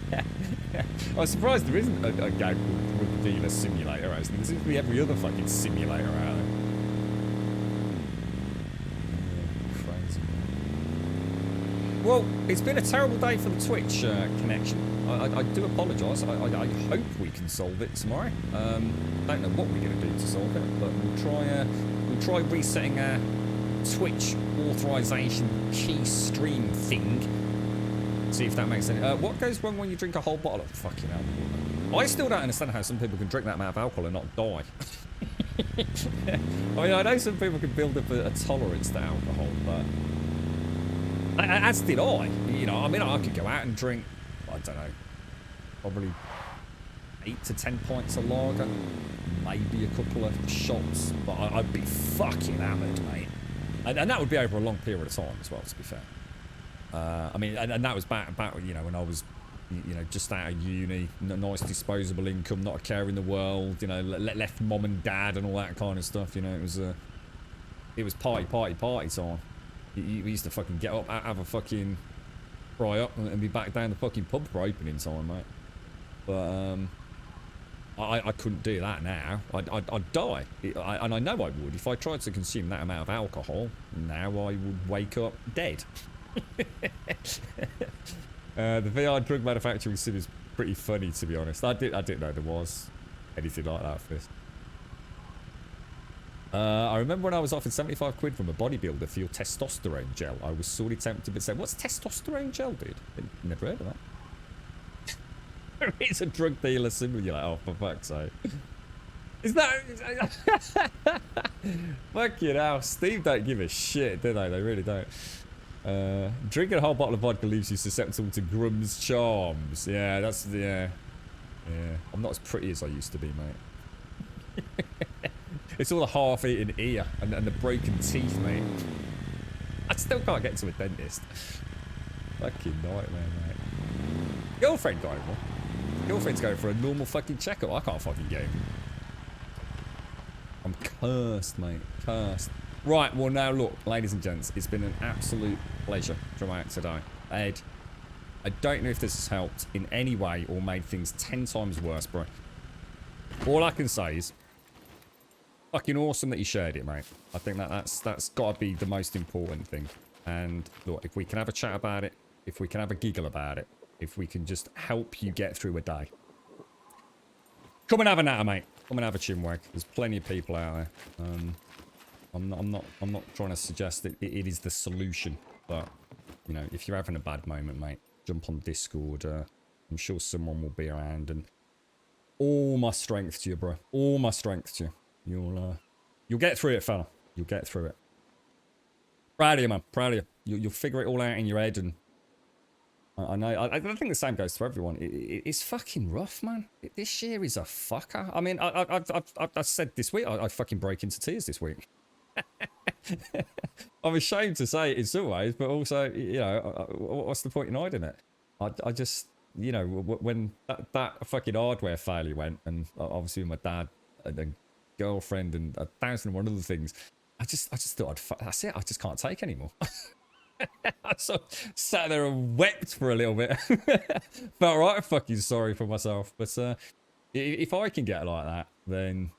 was surprised there isn't a game called Dealer Simulator, actually. There seems to be every other fucking simulator out there. Crazy. Well, it's been a terrible day for the Twitch connection. I do apologise. I hope we can solve it tomorrow. Don't know what we're going to do to solve it, but we'll try resetting our Twitch authorization key stream thing. See if that makes sense. What goes wrong when you drink a whole bottle of fucking alcohol? I still don't understand how some people can drink that amount of alcohol and not die. I mean, I know some people can build up a tolerance to alcohol, but as did I. You know, I mean, I could go out and drink, I don't know, probably 8 to 10 pints of lager, maybe a couple of shots, but I'd be fucking hammered, mate. And that would be over a long period of time as well, to be fair. I mean, and that was back, you know, when I was, you know, just out of uni, nice disposable income, not a care in the world, you know, left mom and dad and all that kind of stuff, you know, it was party time. We used to fucking get up, have a fucking fry up and be back down the fucking pub for opening time, mate. But, I couldn't do that now. I'd die. And I know I would. If I tried to consume that amount of alcohol, now I would wake up dead. The VR drug manufacturing sim is pretty funny, to be honest. I didn't know there was anything like that first. I remember when I was offered 75 quid from a bodybuilder for your testosterone gel. I was sorely tempted to say, what's testosterone gel, dude? Never heard of that. It's a drug dealer sim. You're like, oh, for fuck's sake. Is that... Fucking hell. Steve don't give a shit, do they? They really don't. Drinking a whole bottle of vodka leaves you susceptible to Grum's charms. Yeah, that's... Yeah. I'm not as pretty as I used to be, mate. It's all the half-eaten ear and the broken teeth, mate. I still can't get to a dentist. Fucking nightmare, mate. Girlfriend going for. Girlfriend's going for a normal fucking checkup. I can't fucking get him. I'm cursed, mate. Cursed. Right, well now look, ladies and gents, it's been an absolute pleasure throughout today. Ed, I don't know if this has helped in any way or made things 10 times worse, bro. All I can say is, fucking awesome that you shared it, mate. I think that's got to be the most important thing. And look, if we can have a chat about it, if we can have a giggle about it, if we can just help you get through a day, come and have a natter, mate. Come and have a chinwag. There's plenty of people out there. I'm not trying to suggest that it is the solution, but you know, if you're having a bad moment, mate, jump on Discord. I'm sure someone will be around, and all my strength to you, bro. All my strength to you. You'll get through it, fella. You'll get through it. Proud of you, man. Proud of you. You'll figure it all out in your head, and I know. I think the same goes to everyone. It's fucking rough, man. This year is a fucker. I mean, I said this week I fucking break into tears this week. I'm ashamed to say it in some ways, but also, you know, what's the point in hiding it? I just, you know, when that fucking hardware failure went, and obviously with my dad and a girlfriend and 1,001 other things, I just thought that's it. I just can't take anymore. I sat there and wept for a little bit. Felt right fucking sorry for myself. But if I can get like that, then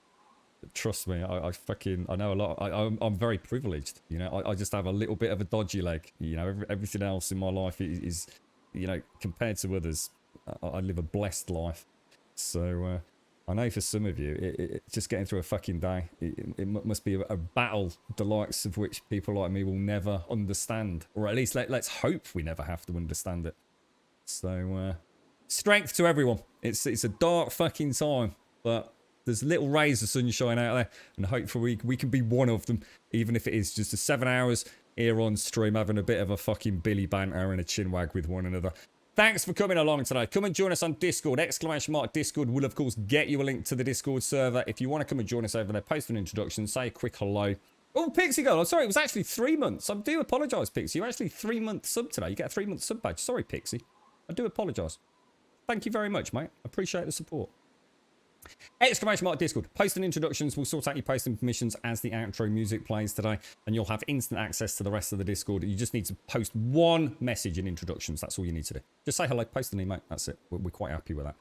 trust me, I know a lot. I'm very privileged. You know, I just have a little bit of a dodgy leg. You know, everything else in my life is, you know, compared to others, I live a blessed life. So I know for some of you, just getting through a fucking day, it must be a battle, the likes of which people like me will never understand. Or at least let's hope we never have to understand it. So, strength to everyone. It's a dark fucking time, but there's little rays of sunshine out there, and hopefully we can be one of them, even if it is just 7 hours here on stream, having a bit of a fucking Billy banter and a chinwag with one another. Thanks for coming along today. Come and join us on Discord. !Discord will, of course, get you a link to the Discord server. If you want to come and join us over there, post an introduction, say a quick hello. Oh, Pixie Girl, I'm sorry, it was actually 3 months. I do apologise, Pixie. You're actually 3-month sub today. You get a 3-month sub badge. Sorry, Pixie. I do apologise. Thank you very much, mate. Appreciate the support. Discord. Post and introductions. We'll sort out your posting permissions as the outro music plays today, and you'll have instant access to the rest of the Discord. You just need to post one message in introductions. That's all you need to do. Just say hello, post an email. That's it. We're quite happy with that.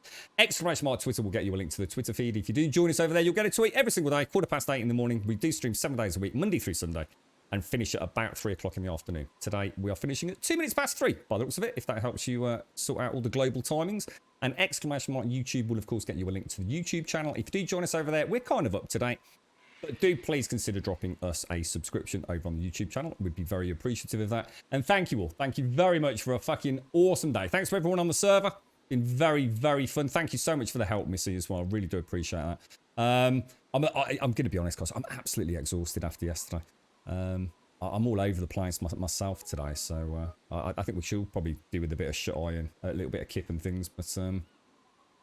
Twitter will get you a link to the Twitter feed. If you do join us over there, you'll get a tweet every single day, 8:15 in the morning. We do stream 7 days a week, Monday through Sunday, and finish at about 3 o'clock in the afternoon. Today, we are finishing at 2 minutes past 3, by the looks of it, if that helps you sort out all the global timings. And YouTube will, of course, get you a link to the YouTube channel. If you do join us over there, we're kind of up to date. But do please consider dropping us a subscription over on the YouTube channel. We'd be very appreciative of that. And thank you all. Thank you very much for a fucking awesome day. Thanks for everyone on the server. Been very, very fun. Thank you so much for the help, Missy, as well. I really do appreciate that. I'm going to be honest, guys. I'm absolutely exhausted after yesterday. I'm all over the place myself today, so I think we should probably do with a bit of shut eye and a little bit of kip and things. But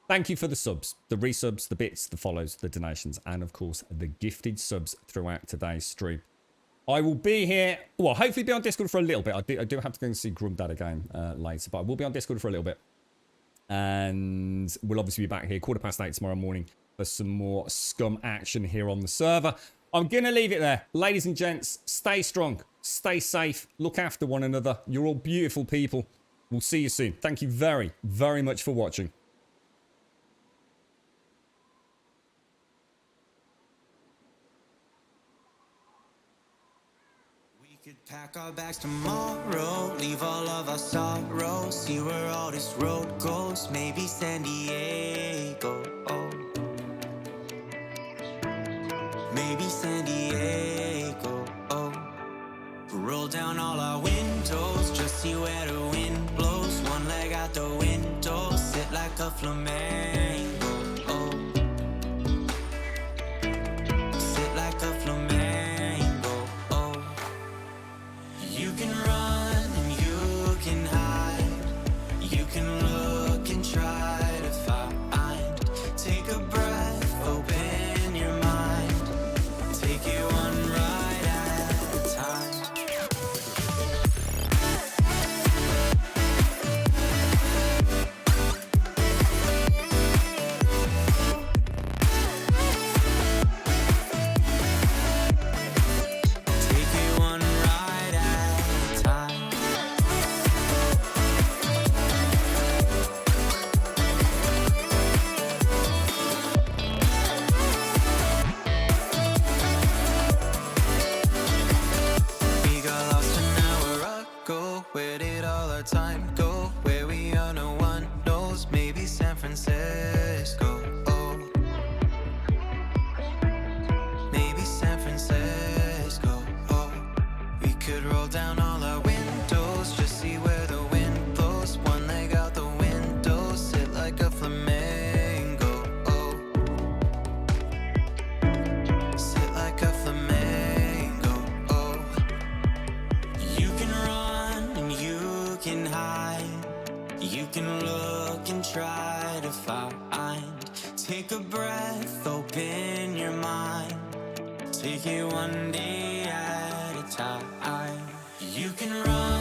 thank you for the subs, the resubs, the bits, the follows, the donations, and of course the gifted subs throughout today's stream. I will be here, well, hopefully be on Discord for a little bit. I do have to go and see Grumdad again later, but I will be on Discord for a little bit. And we'll obviously be back here 8:15 tomorrow morning for some more scum action here on the server. I'm going to leave it there. Ladies and gents, stay strong, stay safe, look after one another. You're all beautiful people. We'll see you soon. Thank you very, very much for watching. We could pack our bags tomorrow, leave all of our sorrows, see where all this road goes, maybe San Diego. Maybe San Diego, roll down all our windows, just see where the wind blows, one leg out the window, sit like a flamenco, sit like a flamenco, you can run and you can hide, you can look and try to find, take a breath, open your mind, take it one ride at a time. Take it one ride at a time. We got lost an hour ago. Where did all our time go? Where we are, no one knows. Maybe San Francisco. Maybe San Francisco. We could roll down all our windows, just see where the wind blows. One leg out the window, sit like a flamenco. Sit like a flamenco. You can run and you can hide, you can look and try to find, take a breath, open your mind, take it one day at a time. You can run